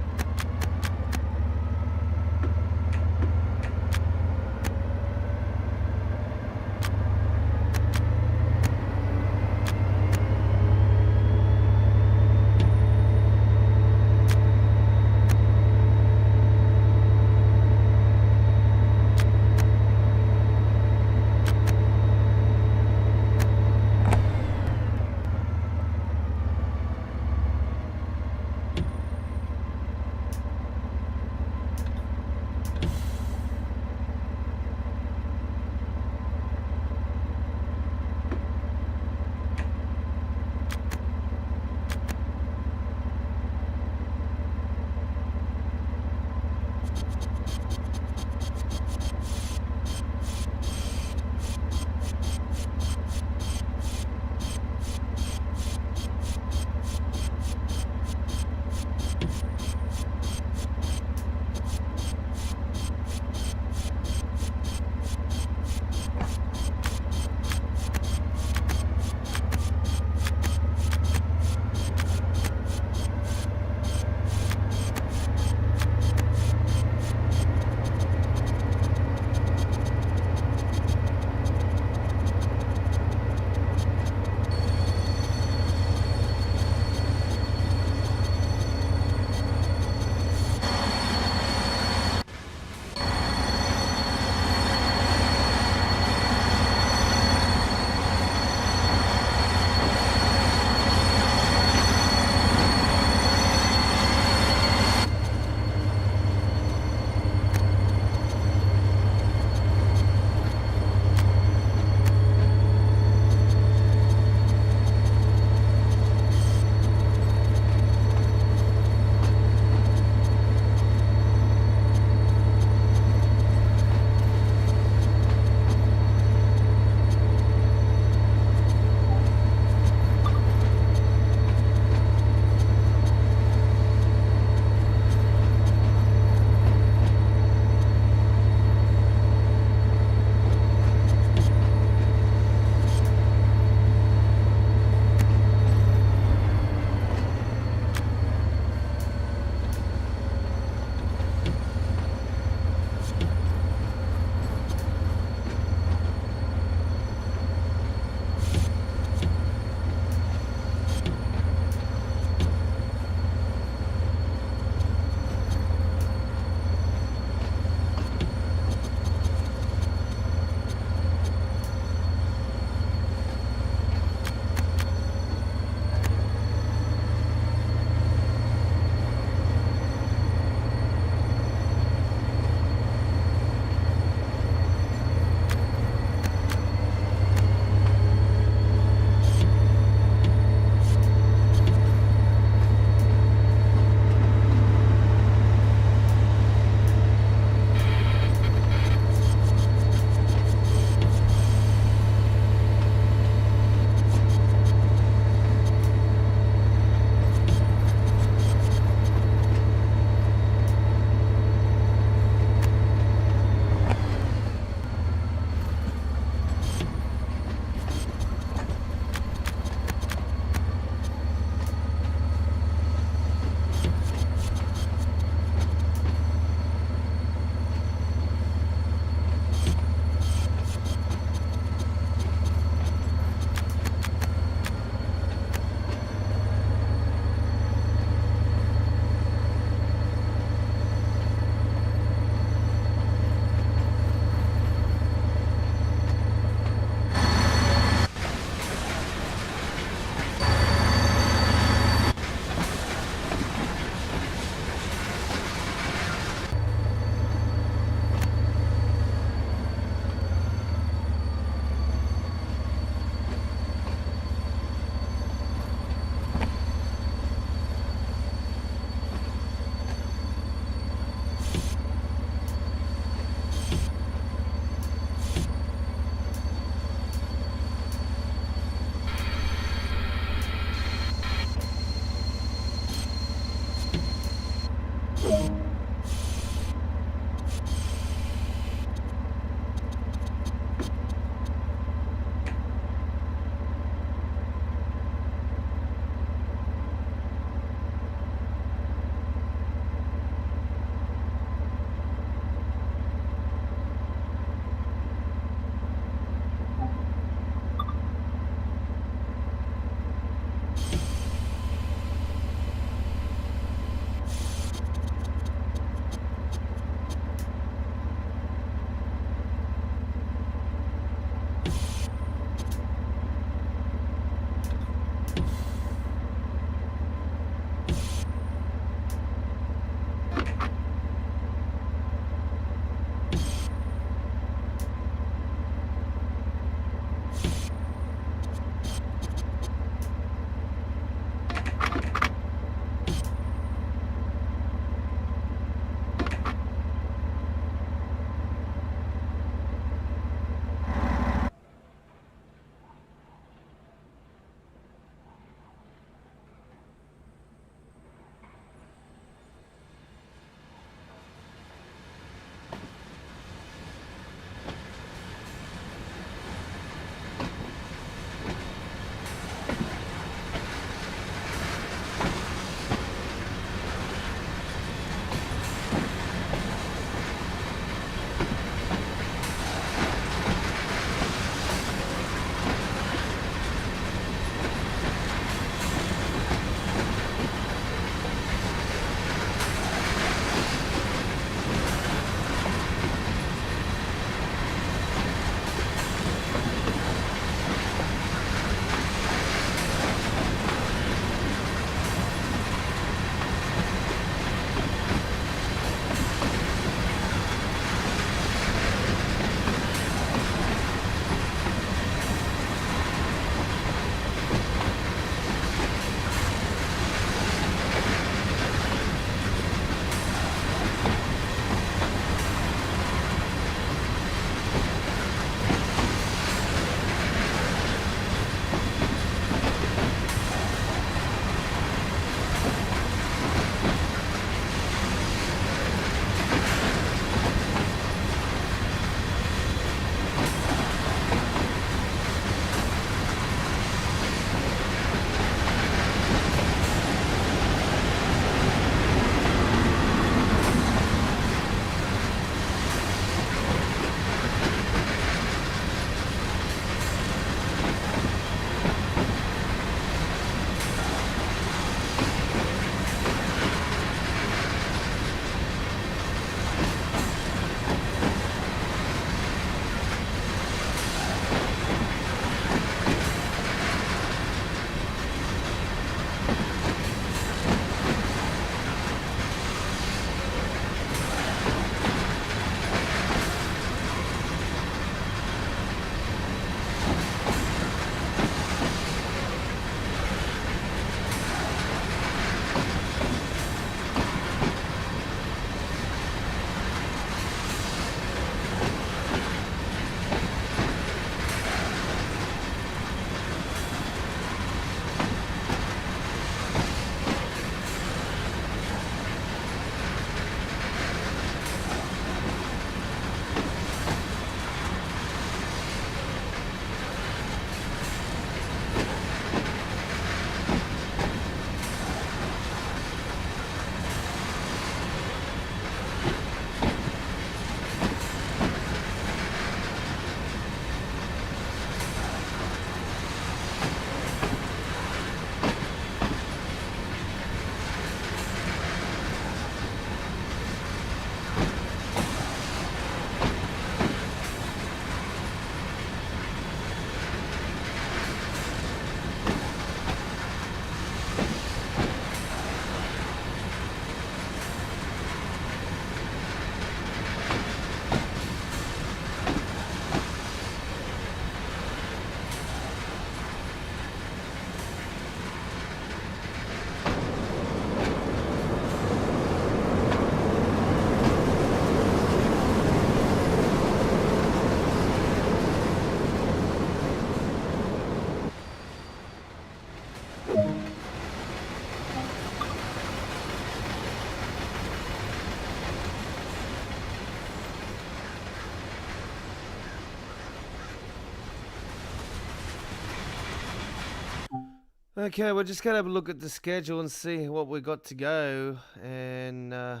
Okay, we're just gonna have a look at the schedule and see what we got to go. And no,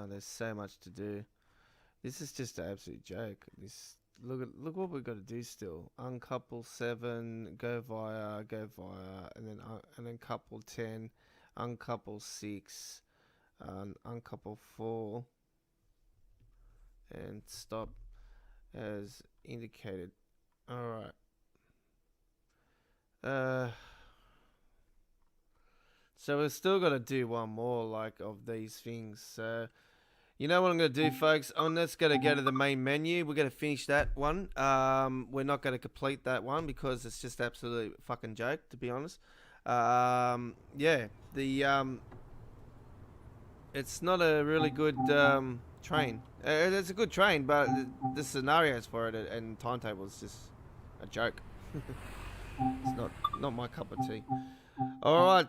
there's so much to do. This is just an absolute joke. Look what we've got to do still. Uncouple 7, go via, and then couple 10, uncouple 6, uncouple 4, and stop as indicated. All right. So we're still got to do one more like of these things. So you know what I'm going to do, folks? I'm just going to go to the main menu. We're going to finish that one. We're not going to complete that one because it's just absolutely fucking joke, to be honest. Yeah, it's not a really good train. It's a good train, but the scenarios for it and timetable is just a joke. It's not my cup of tea. All right,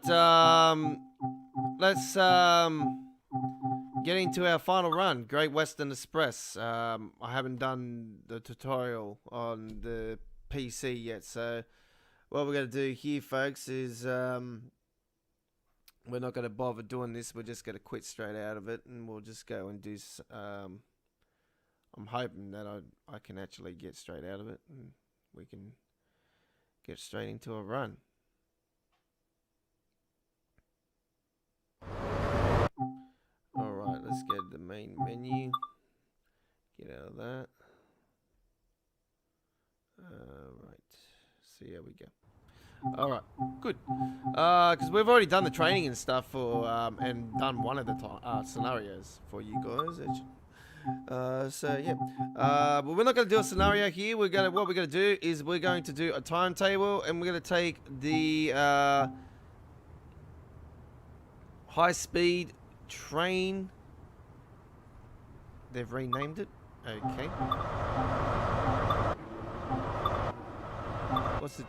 let's get into our final run, Great Western Express. I haven't done the tutorial on the PC yet, so what we're going to do here, folks, is we're not going to bother doing this. We're just going to quit straight out of it, and we'll just go and do. I'm hoping that I can actually get straight out of it, and we can get straight into a run. Alright, let's get the main menu. Get out of that. Right. See how we go. Alright, good. Because we've already done the training and stuff for, and done one of the scenarios for you guys, actually. So yeah, but we're not going to do a scenario here. What we're going to do is we're going to do a timetable, and we're going to take the high-speed train. They've renamed it. Okay. What's the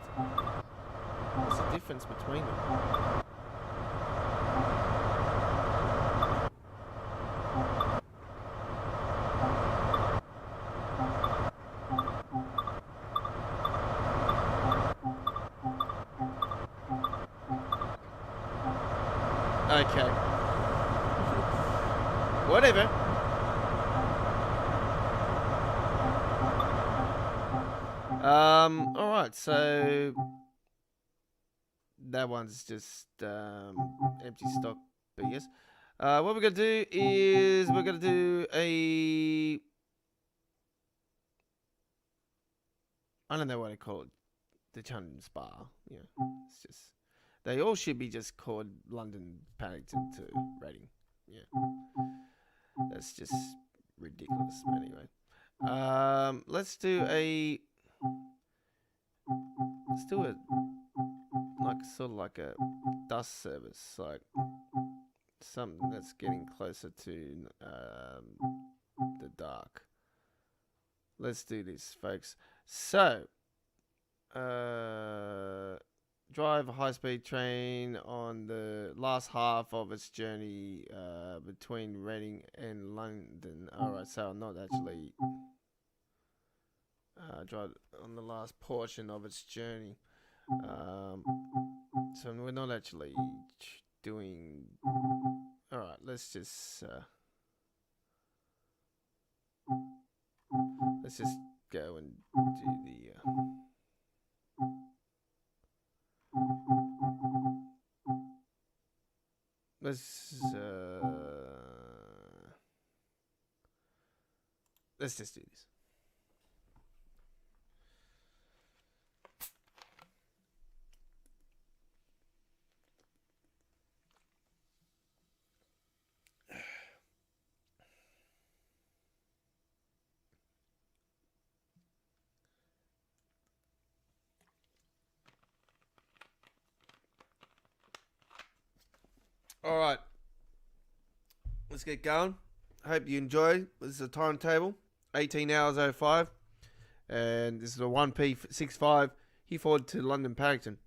difference between them? Okay. Whatever. Alright, so that one's just empty stock BS. What we're gonna do is we're gonna do a, I don't know what I call it, the Chun Spa. Yeah, it's just, they all should be just called London Paddington to Reading. Yeah, that's just ridiculous. Anyway, let's do a like sort of like a dust service, like something that's getting closer to the dark. Let's do this, folks. So, drive a high-speed train on the last half of its journey between Reading and London. Alright, so I'm not actually drive on the last portion of its journey. So we're not actually doing. Alright, let's just go and do the let's just do this. All right, let's get going. Hope you enjoy. This is a timetable, 18 hours 05, and this is a 1P65 here forward to London Paddington.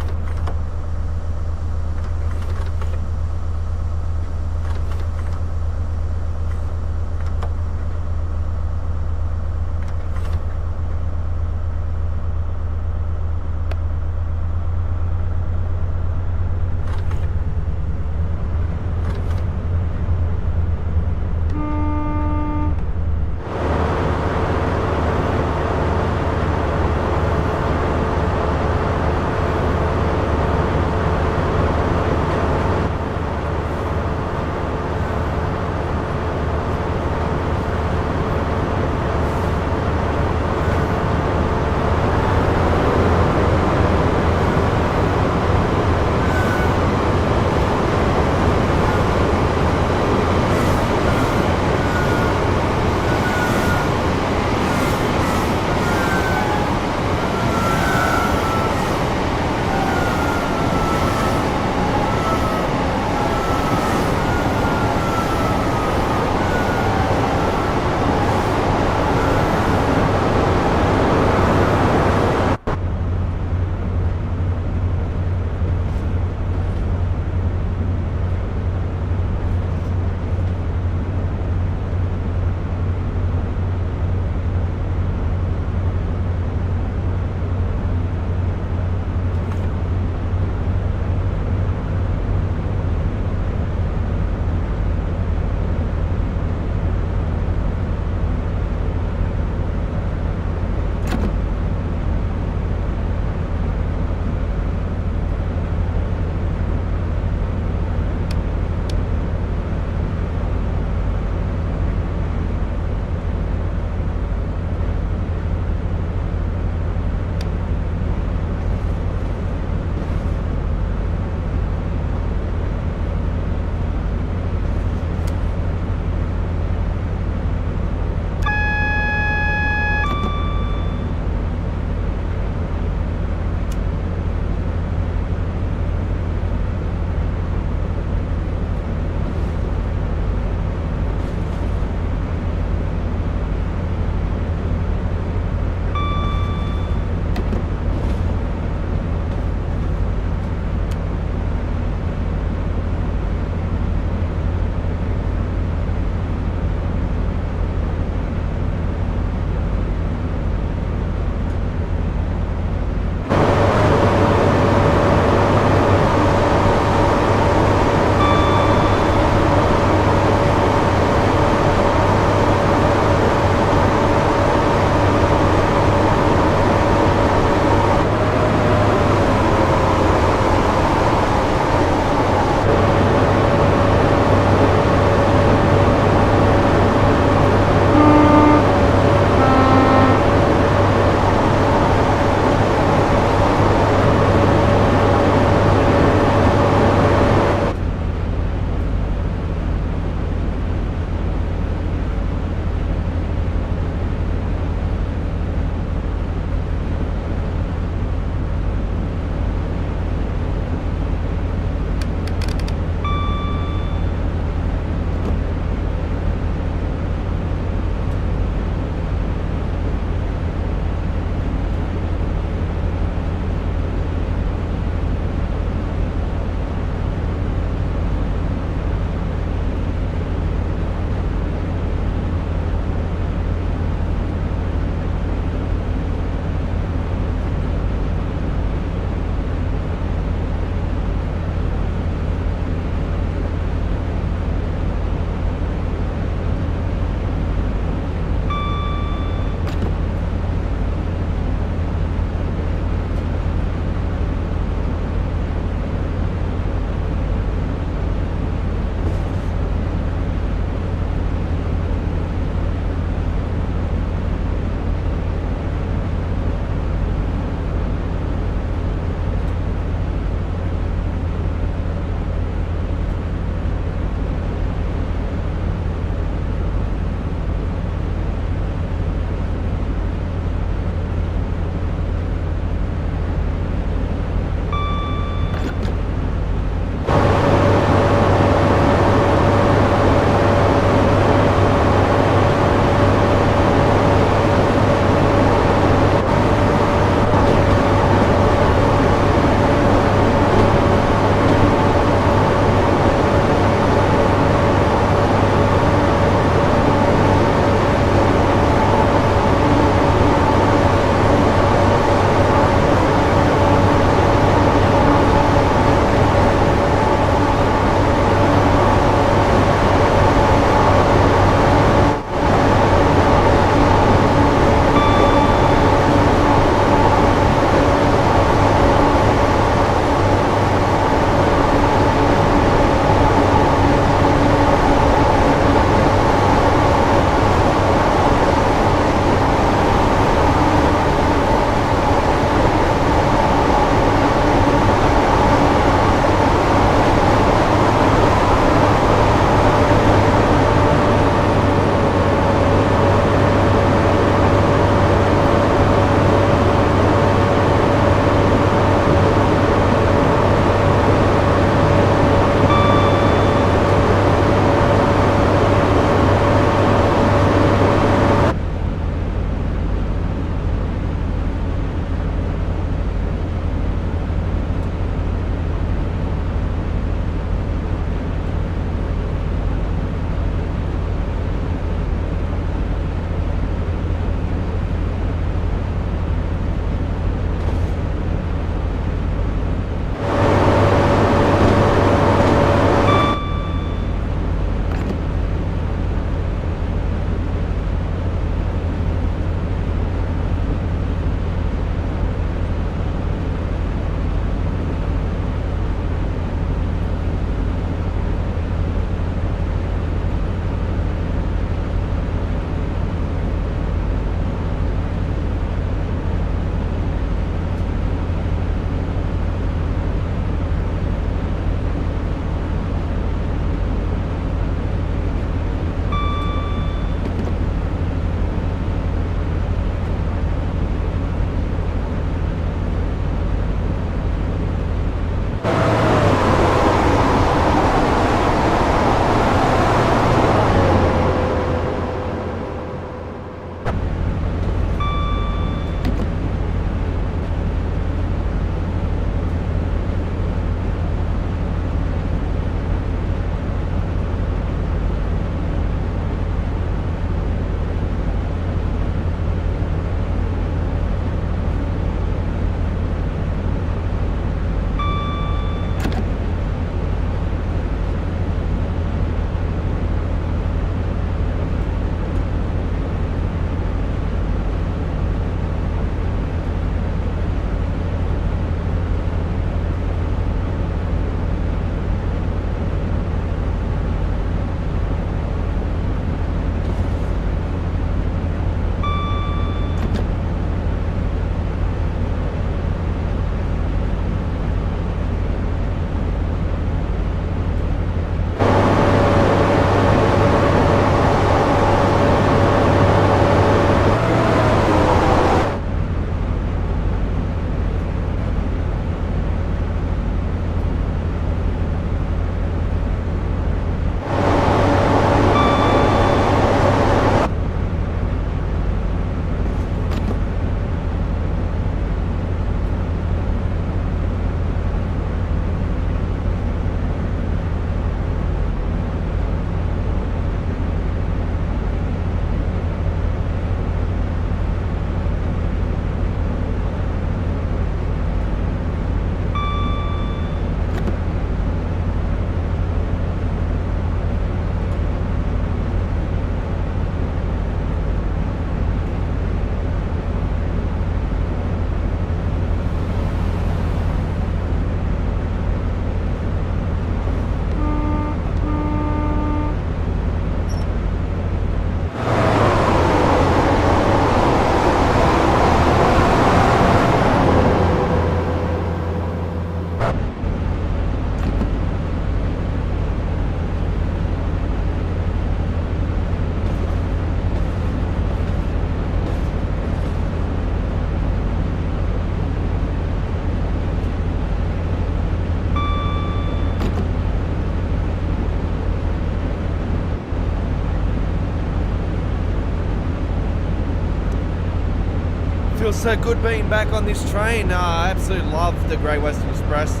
So good being back on this train. I absolutely love the Great Western Express.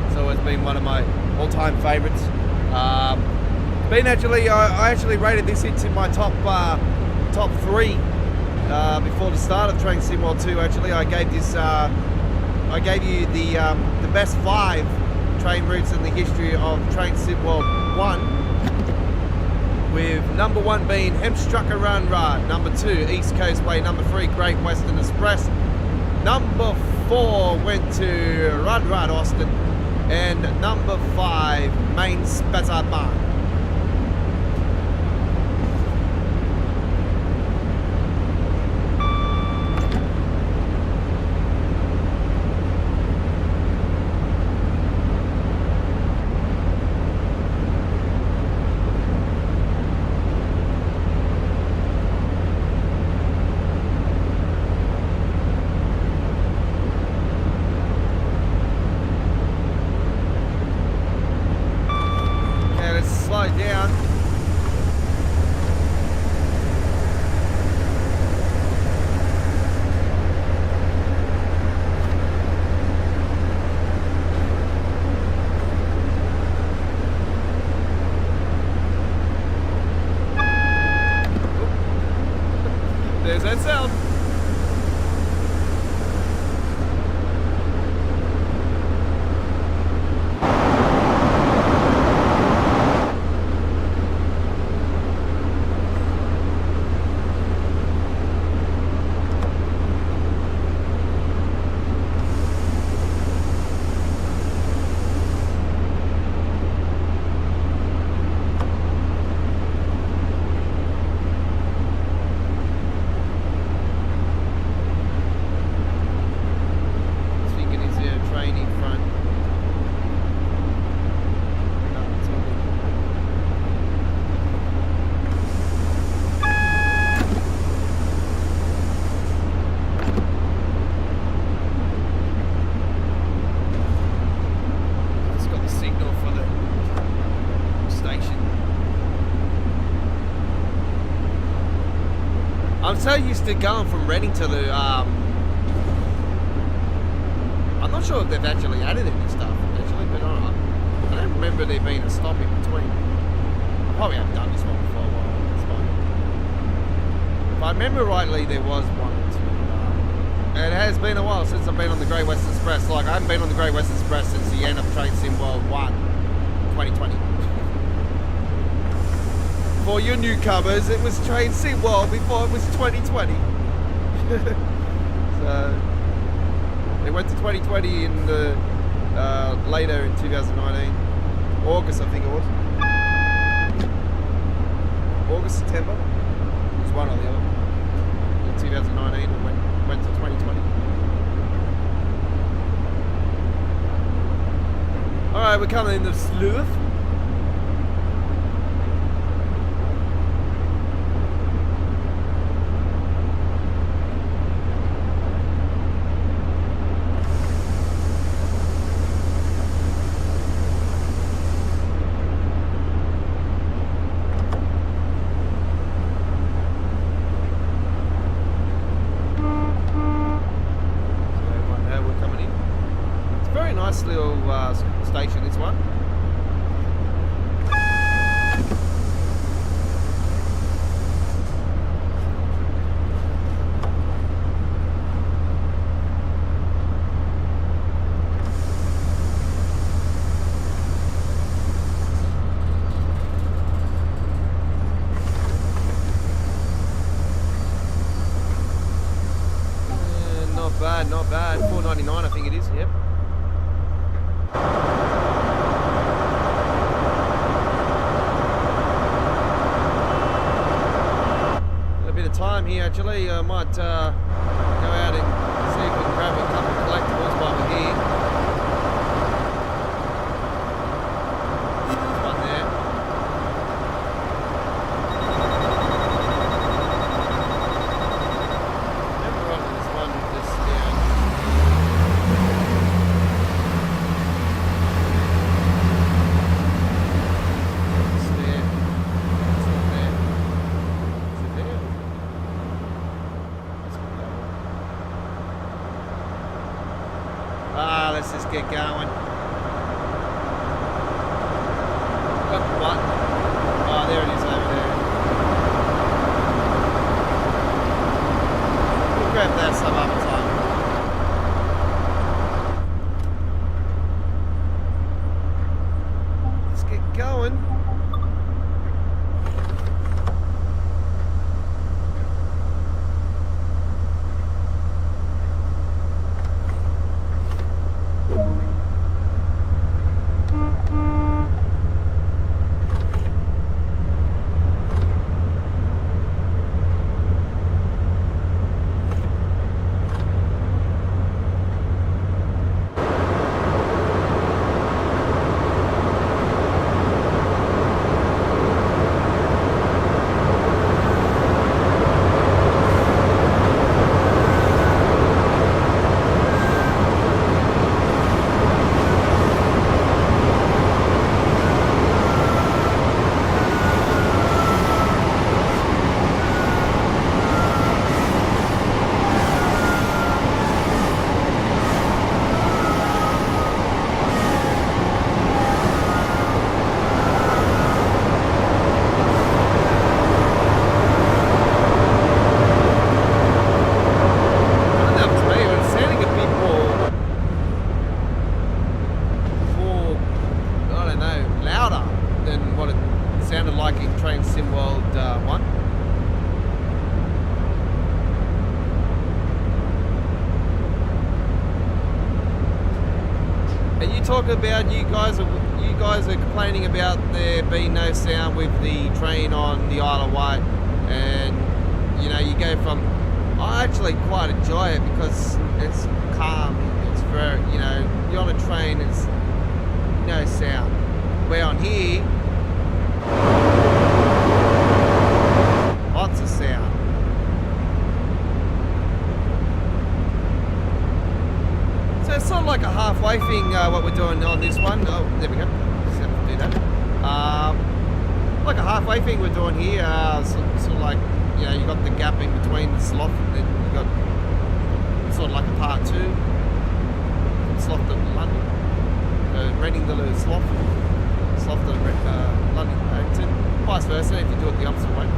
It's always been one of my all-time favourites. I actually rated this into my top 3 before the start of Train Sim World 2. Actually, I gave you the best 5 train routes in the history of Train Sim World 1. With number 1 being Hemstrucker Run Run, number 2 East Coast Way, number 3 Great Western Express, number 4 went to Rud Austin, and number 5 Main Spazarbahn. Down. There's that sound. I'm so used to going from Reading to the, I'm not sure if they've actually added any stuff, actually, but I don't remember there being a stop in between. I probably haven't done this one for a while, it's fine. If I remember rightly, there was one or two. It has been a while since I've been on the Great Western Express. Like, I haven't been on the Great Western Express since the end of Train Sim World 1, 2020. For your newcomers, it was Train Sim World before it was 2020. So they went to 2020 in the later in 2019, August I think it was. August, September. It was one or the other. In 2019 it went to 2020. All right, we're coming in the Sleuth. Little station, this one. Not bad. $4.99 I think it is, yep. Time here actually, I might go out and see if we can grab a couple of collectibles while we're here. There's one there. Never run this one this down. It's there. It's not there. Is it there? going. Talk about you guys are complaining about there being no sound with the train on the Isle of Wight, and you know, you go from, I actually quite enjoy it because it's calm, it's very, you know, you're on a train, it's no sound. Where on here, lots of sound. So it's sort of like a halfway thing, what we're doing on this one. Oh, there we go. Just have to do that. Like a halfway thing we're doing here. Sort of like, you know, you got the gap in between the Slough, and then you got sort of like a part 2 from Slough to London. Renting the Slough to London, Paddington. Vice versa if you do it the opposite way.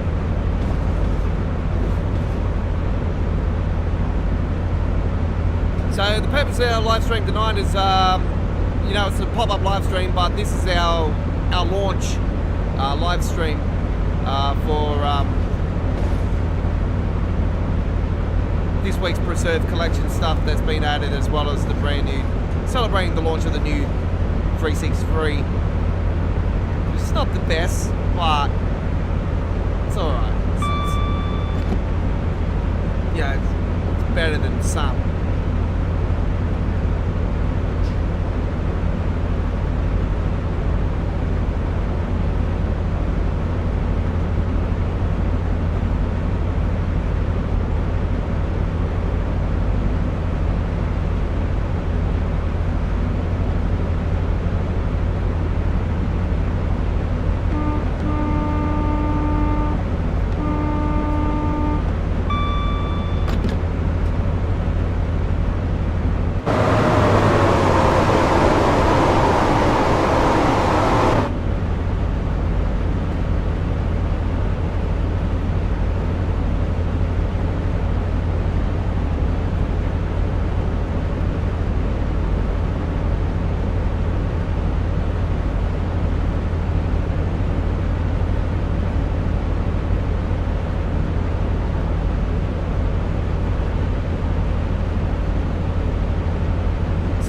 So the purpose of our live stream tonight is, you know, it's a pop-up live stream, but this is our launch live stream for this week's Preserve Collection stuff that's been added, as well as the brand new, celebrating the launch of the new 363. It's not the best, but it's alright. Yeah, it's better than some.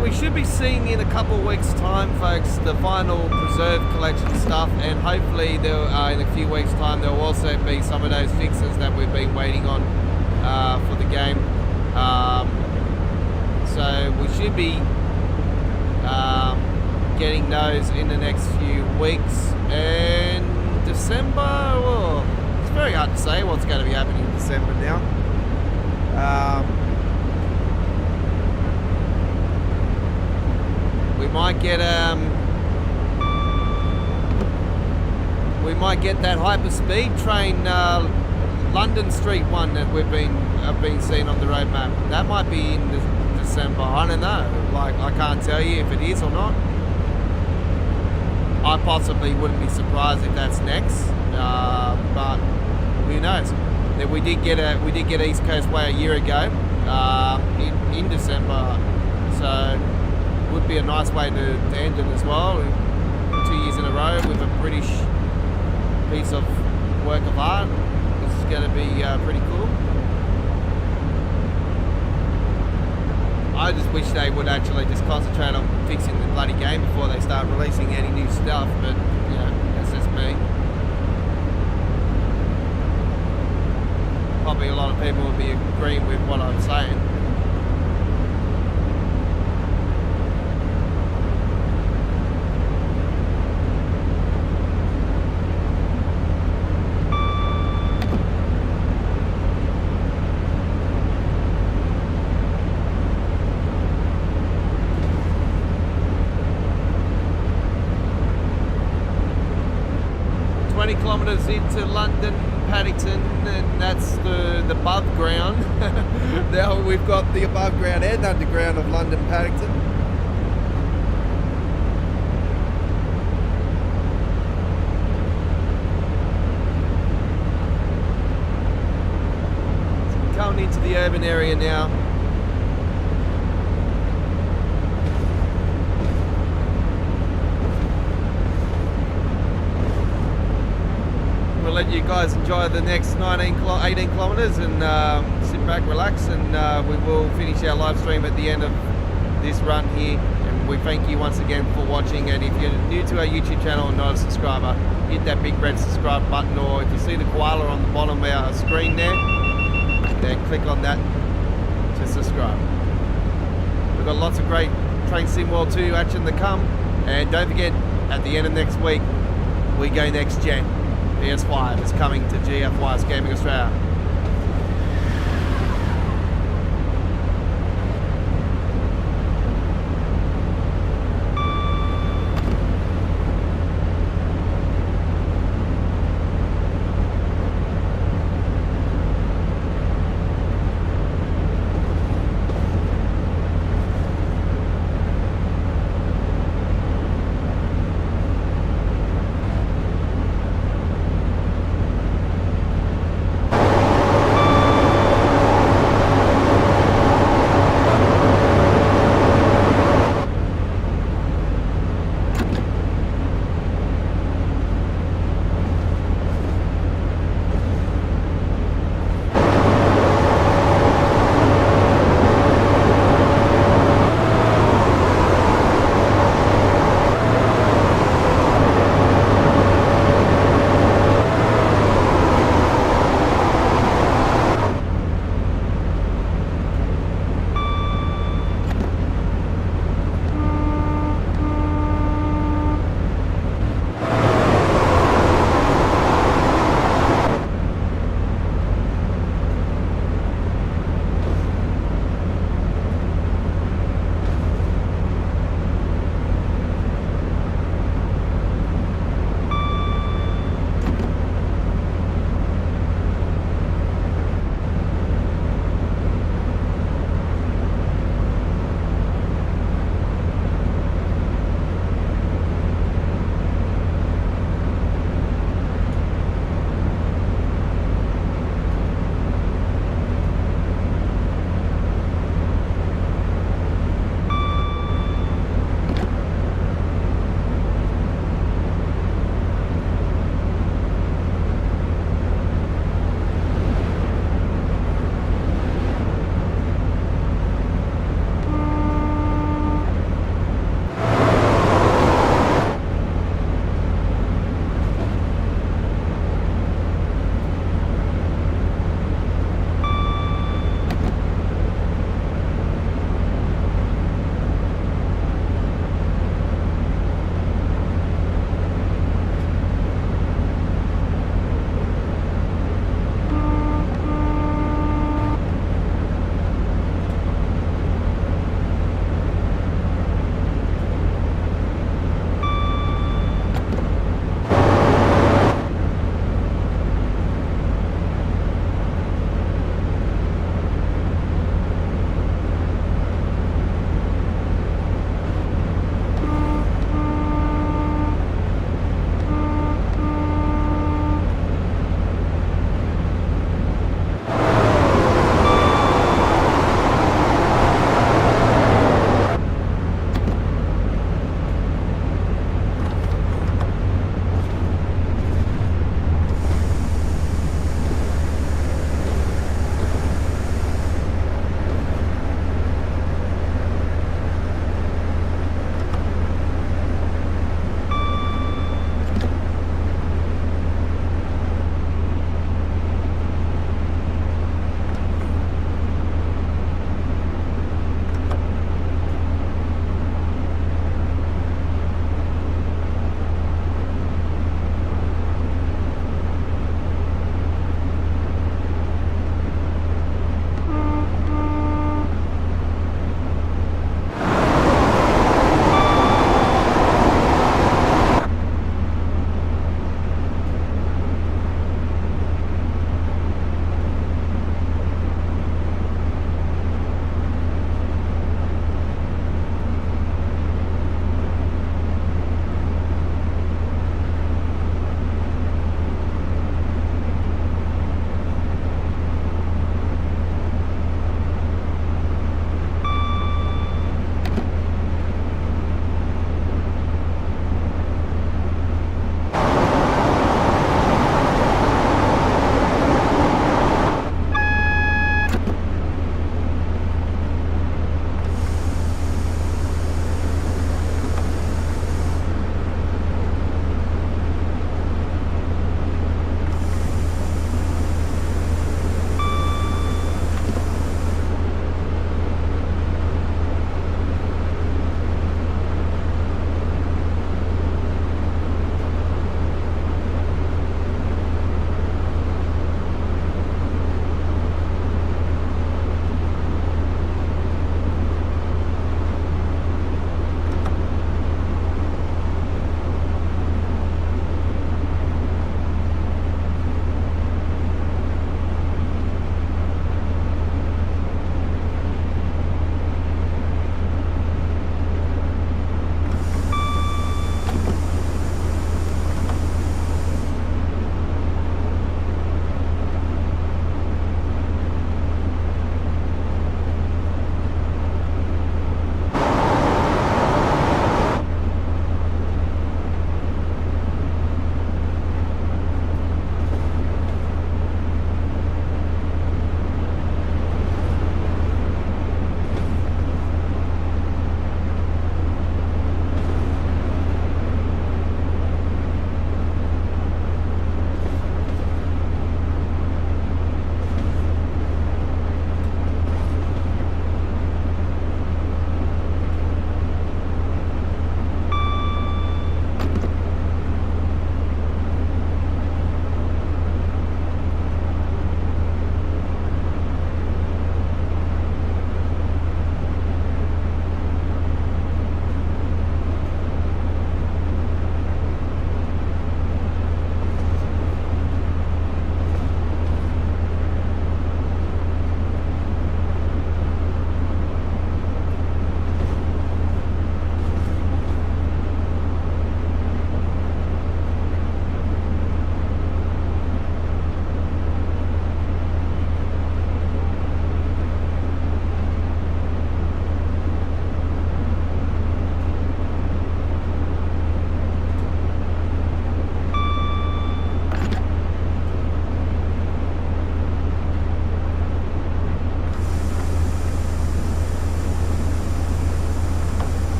We should be seeing in a couple of weeks' time, folks, the final Preserve Collection stuff, and hopefully there, in a few weeks' time there will also be some of those fixes that we've been waiting on for the game. So we should be getting those in the next few weeks. And December, well, it's very hard to say what's going to be happening in December now. We might get that hyper-speed train, London Street one that we've been seeing on the roadmap. That might be in December. I don't know. Like, I can't tell you if it is or not. I possibly wouldn't be surprised if that's next, but who knows? We did get East Coast Way a year ago in December, so would be a nice way to end it as well. 2 years in a row with a British piece of work of art. This is going to be pretty cool. I just wish they would actually just concentrate on fixing the bloody game before they start releasing any new stuff, but you know, that's just me. Probably a lot of people will be agreeing with what I'm saying. Kilometres into London, Paddington, and that's the above ground. Now we've got the above ground and underground of London, Paddington. So coming into the urban area now. We'll let you guys enjoy the next 18 kilometres and sit back, relax, and we will finish our live stream at the end of this run here. And we thank you once again for watching. And if you're new to our YouTube channel and not a subscriber, hit that big red subscribe button, or if you see the koala on the bottom of our screen there, then click on that to subscribe. We've got lots of great Train Sim World 2 action to come. And don't forget, at the end of next week, we go next gen. PS5 is coming to GFYS Gaming Australia.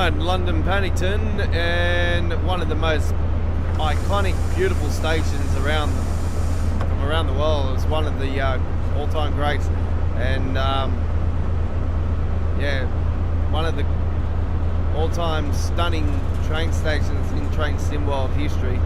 Alright, London Paddington, and one of the most iconic, beautiful stations around the world. It's one of the all-time greats, and yeah, one of the all-time stunning train stations in train sim world history.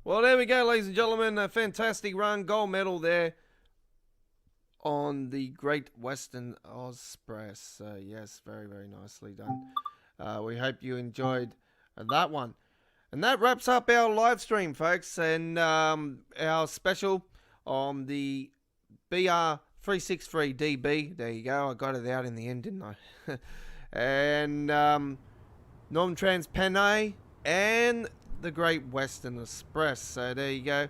Well, there we go, ladies and gentlemen. A fantastic run. Gold medal there on the Great Western Express. So, yes, very, very nicely done. We hope you enjoyed that one. And that wraps up our live stream, folks. And our special on the BR363DB. There you go. I got it out in the end, didn't I? And Northern Trans Pennine and the Great Western Express. So there you go.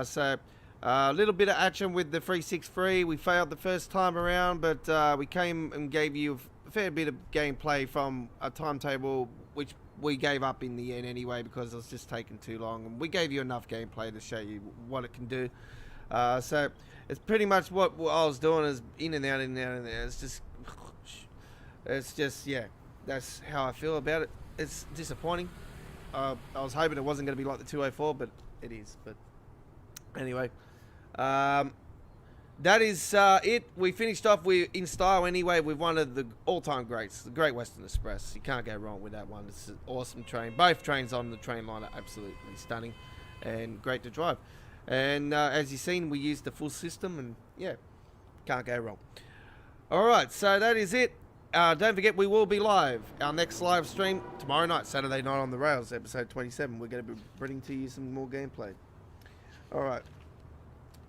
So a little bit of action with the 363. We failed the first time around, but we came and gave you a fair bit of gameplay from a timetable which we gave up in the end anyway because it was just taking too long, and we gave you enough gameplay to show you what it can do. So it's pretty much what I was doing, is in and out, in and out, in and out. It's just, yeah, that's how I feel about it. It's disappointing. I was hoping it wasn't going to be like the 204, but it is. But anyway, that is it. We finished off in style anyway with one of the all-time greats, the Great Western Express. You can't go wrong with that one. It's an awesome train. Both trains on the train line are absolutely stunning and great to drive. And as you've seen, we used the full system, and yeah, can't go wrong. All right, so that is it. Don't forget, we will be live. Our next live stream tomorrow night, Saturday Night on the Rails, episode 27. We're going to be bringing to you some more gameplay. Alright.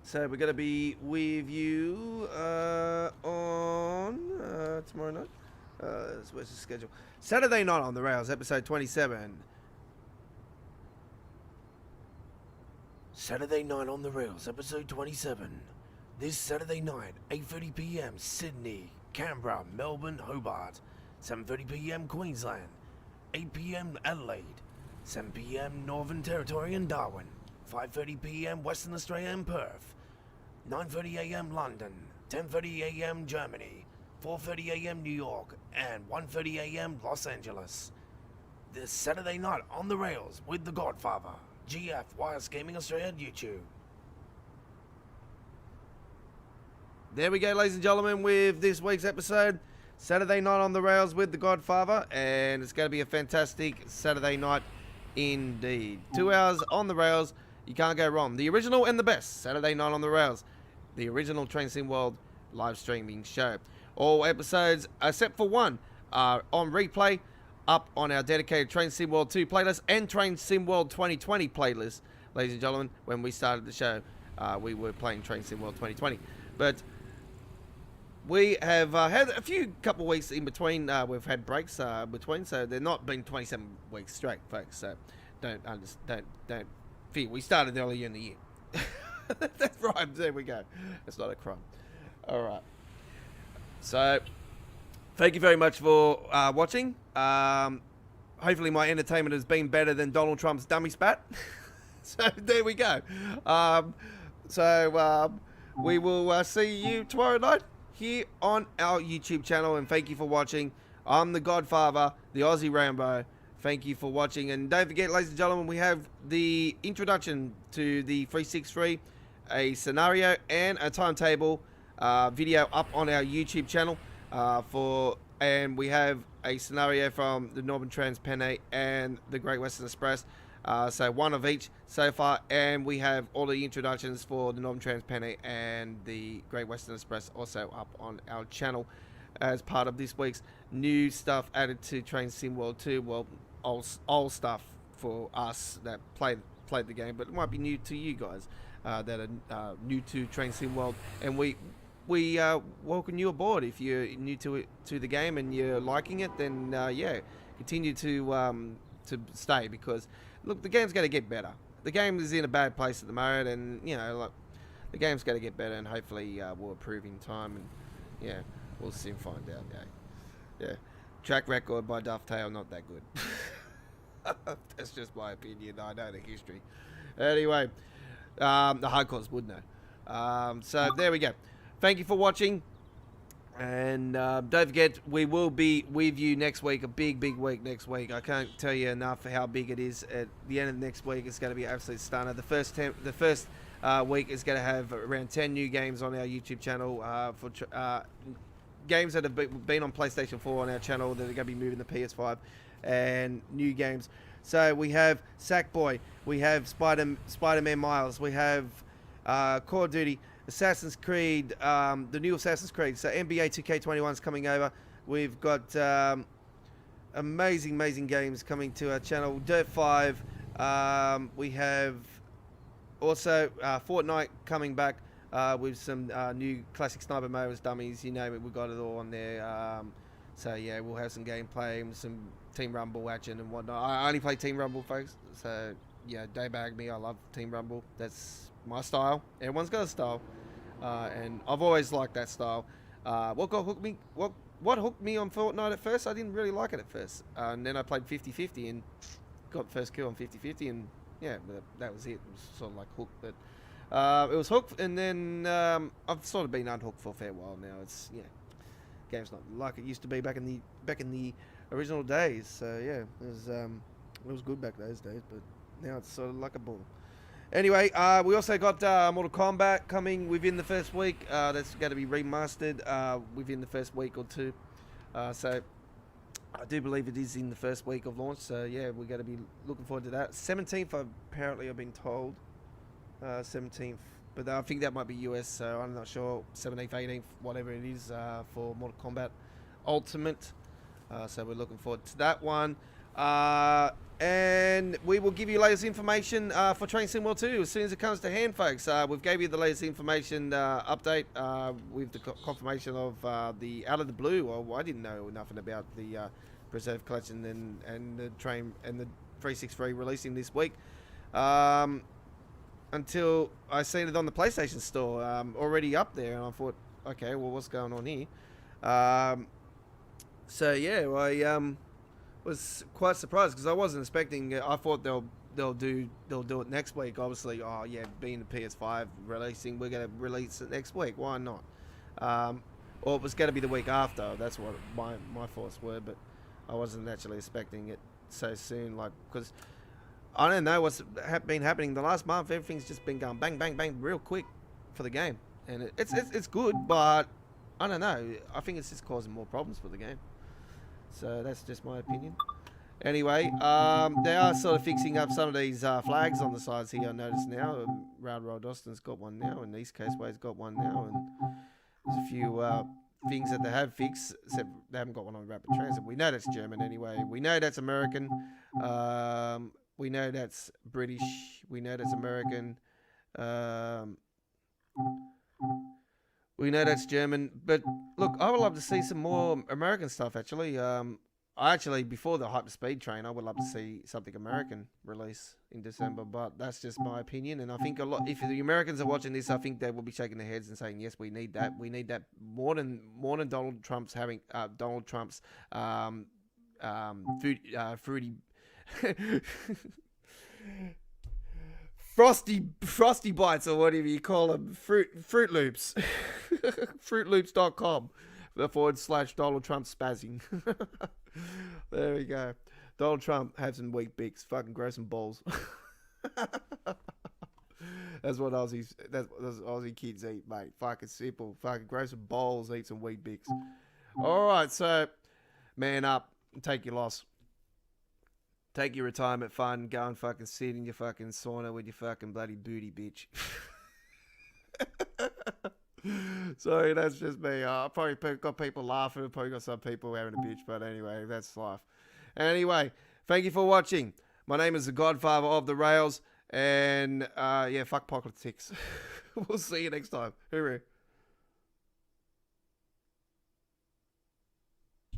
So we're going to be with you on tomorrow night. Where's the schedule? Saturday Night on the Rails, episode 27. Saturday Night on the Rails, episode 27. This Saturday night, 8:30 p.m. Sydney, Canberra, Melbourne, Hobart, 7:30 p.m. Queensland, 8 p.m. Adelaide, 7 p.m. Northern Territory and Darwin, 5:30 p.m. Western Australia and Perth, 9:30 a.m. London, 10:30 a.m. Germany, 4:30 a.m. New York, and 1:30 a.m. Los Angeles. This Saturday night on the Rails with The Godfather, GFYS Gaming Australia YouTube. There we go, ladies and gentlemen, with this week's episode. Saturday Night on the Rails with The Godfather, and it's going to be a fantastic Saturday night indeed. 2 hours on the rails, you can't go wrong. The original and the best Saturday Night on the Rails, the original Train Sim World live streaming show. All episodes, except for one, are on replay, up on our dedicated Train Sim World 2 playlist and Train Sim World 2020 playlist. Ladies and gentlemen, when we started the show, we were playing Train Sim World 2020. But we have had a couple weeks in between. We've had breaks between, so they're not been 27 weeks straight, folks. So don't We started earlier in the year. That's right. There we go. It's not a crime. All right. So, thank you very much for watching. Hopefully, my entertainment has been better than Donald Trump's dummy spat. So there we go. We will see you tomorrow night here on our YouTube channel. And thank you for watching. I'm the Godfather, the Aussie Rambo. Thank you for watching. And don't forget, ladies and gentlemen, we have the introduction to the 363, a scenario and a timetable video up on our YouTube channel. And we have a scenario from the Northern Trans Pennine and the Great Western Express. So one of each so far, and we have all the introductions for the Northern Trans Pennine and the Great Western Express also up on our channel as part of this week's new stuff added to Train Sim World 2. Well, old stuff for us that played the game, but it might be new to you guys that are new to Train Sim World, and we welcome you aboard. If you're new to the game and you're liking it, then yeah, continue to stay, because look, the game's going to get better. The game is in a bad place at the moment, and you know, like, the game's going to get better, and hopefully we'll improve in time, and yeah, we'll soon find out. Yeah. Track record by Dovetail, not that good. That's just my opinion. I know the history. Anyway, the hardcores would know. So there we go. Thank you for watching. And don't forget, we will be with you next week. A big week next week. I can't tell you enough how big it is. At the end of next week, it's going to be absolute stunner. The first week is going to have around 10 new games on our YouTube channel for games that have been on PlayStation 4 on our channel that are going to be moving to PS5, and new games. So we have Sackboy, we have Spider-Man Miles, we have Call of Duty, Assassin's Creed, the new Assassin's Creed. So NBA 2K21 is coming over. We've got amazing games coming to our channel. Dirt 5. We have also Fortnite coming back with some new classic sniper motors, dummies, you name it. We've got it all on there. So yeah, we'll have some gameplay and some Team Rumble action and whatnot. I only play Team Rumble, folks. So yeah, don't bag me. I love Team Rumble. That's my style. Everyone's got a style. And I've always liked that style. What hooked me on Fortnite at first? I didn't really like it at first. And then I played 50-50 and got first kill on 50-50, and yeah, that was it. It was sort of like hooked, but it was hooked, and then I've sort of been unhooked for a fair while now. It's game's not like it used to be back in the original days. So yeah, it was good back those days, but now it's sort of like a ball. Anyway, we also got Mortal Kombat coming within the first week. That's going to be remastered within the first week or two. So I do believe it is in the first week of launch. So yeah, we're going to be looking forward to that. 17th, apparently, I've been told. 17th. But I think that might be US, so I'm not sure. 17th, 18th, whatever it is for Mortal Kombat Ultimate. So we're looking forward to that one. And we will give you latest information for Train Sim World 2 as soon as it comes to hand, folks. We've gave you the latest information update with the confirmation of the out of the blue. Well, I didn't know nothing about the Preserve Collection and the Train and the 363 releasing this week until I seen it on the PlayStation Store already up there, and I thought, okay, well, what's going on here? So yeah, I was quite surprised because I wasn't expecting it. I thought they'll do it next week. Obviously, oh yeah, being the PS5 releasing, we're gonna release it next week. Why not? Or it was gonna be the week after. That's what my thoughts were, but I wasn't actually expecting it so soon. Like, because I don't know what's been happening the last month. Everything's just been going bang bang bang real quick for the game, and it's good, but I don't know. I think it's just causing more problems for the game. So that's just my opinion. Anyway, they are sort of fixing up some of these flags on the sides here. I notice now. Railroad Austin's got one now, and East Coast Way's got one now, and there's a few things that they have fixed, except they haven't got one on Rapid Transit. We know that's German anyway. We know that's American. We know that's British. We know that's American. We know that's German, but look, I would love to see some more American stuff, actually. I actually, before the hyperspeed train, I would love to see something American release in December, but that's just my opinion. And I think a lot, if the Americans are watching this, I think they will be shaking their heads and saying, "Yes, we need that. We need that more than Donald Trump's having fruity." Frosty bites, or whatever you call them, Fruit Loops, fruitloops.com / Donald Trump spazzing. There we go. Donald Trump have some wheat bix, fucking grow some balls. That's what Aussie kids eat, mate. Fucking simple. Fucking grow some balls, eat some wheat bix. All right, so man up, take your loss. Take your retirement fund, go and fucking sit in your fucking sauna with your fucking bloody booty, bitch. Sorry, that's just me. I probably got people laughing, probably got some people having a bitch, but anyway, that's life. Anyway, thank you for watching. My name is the Godfather of the Rails, and yeah, fuck politics. We'll see you next time. Hooroo.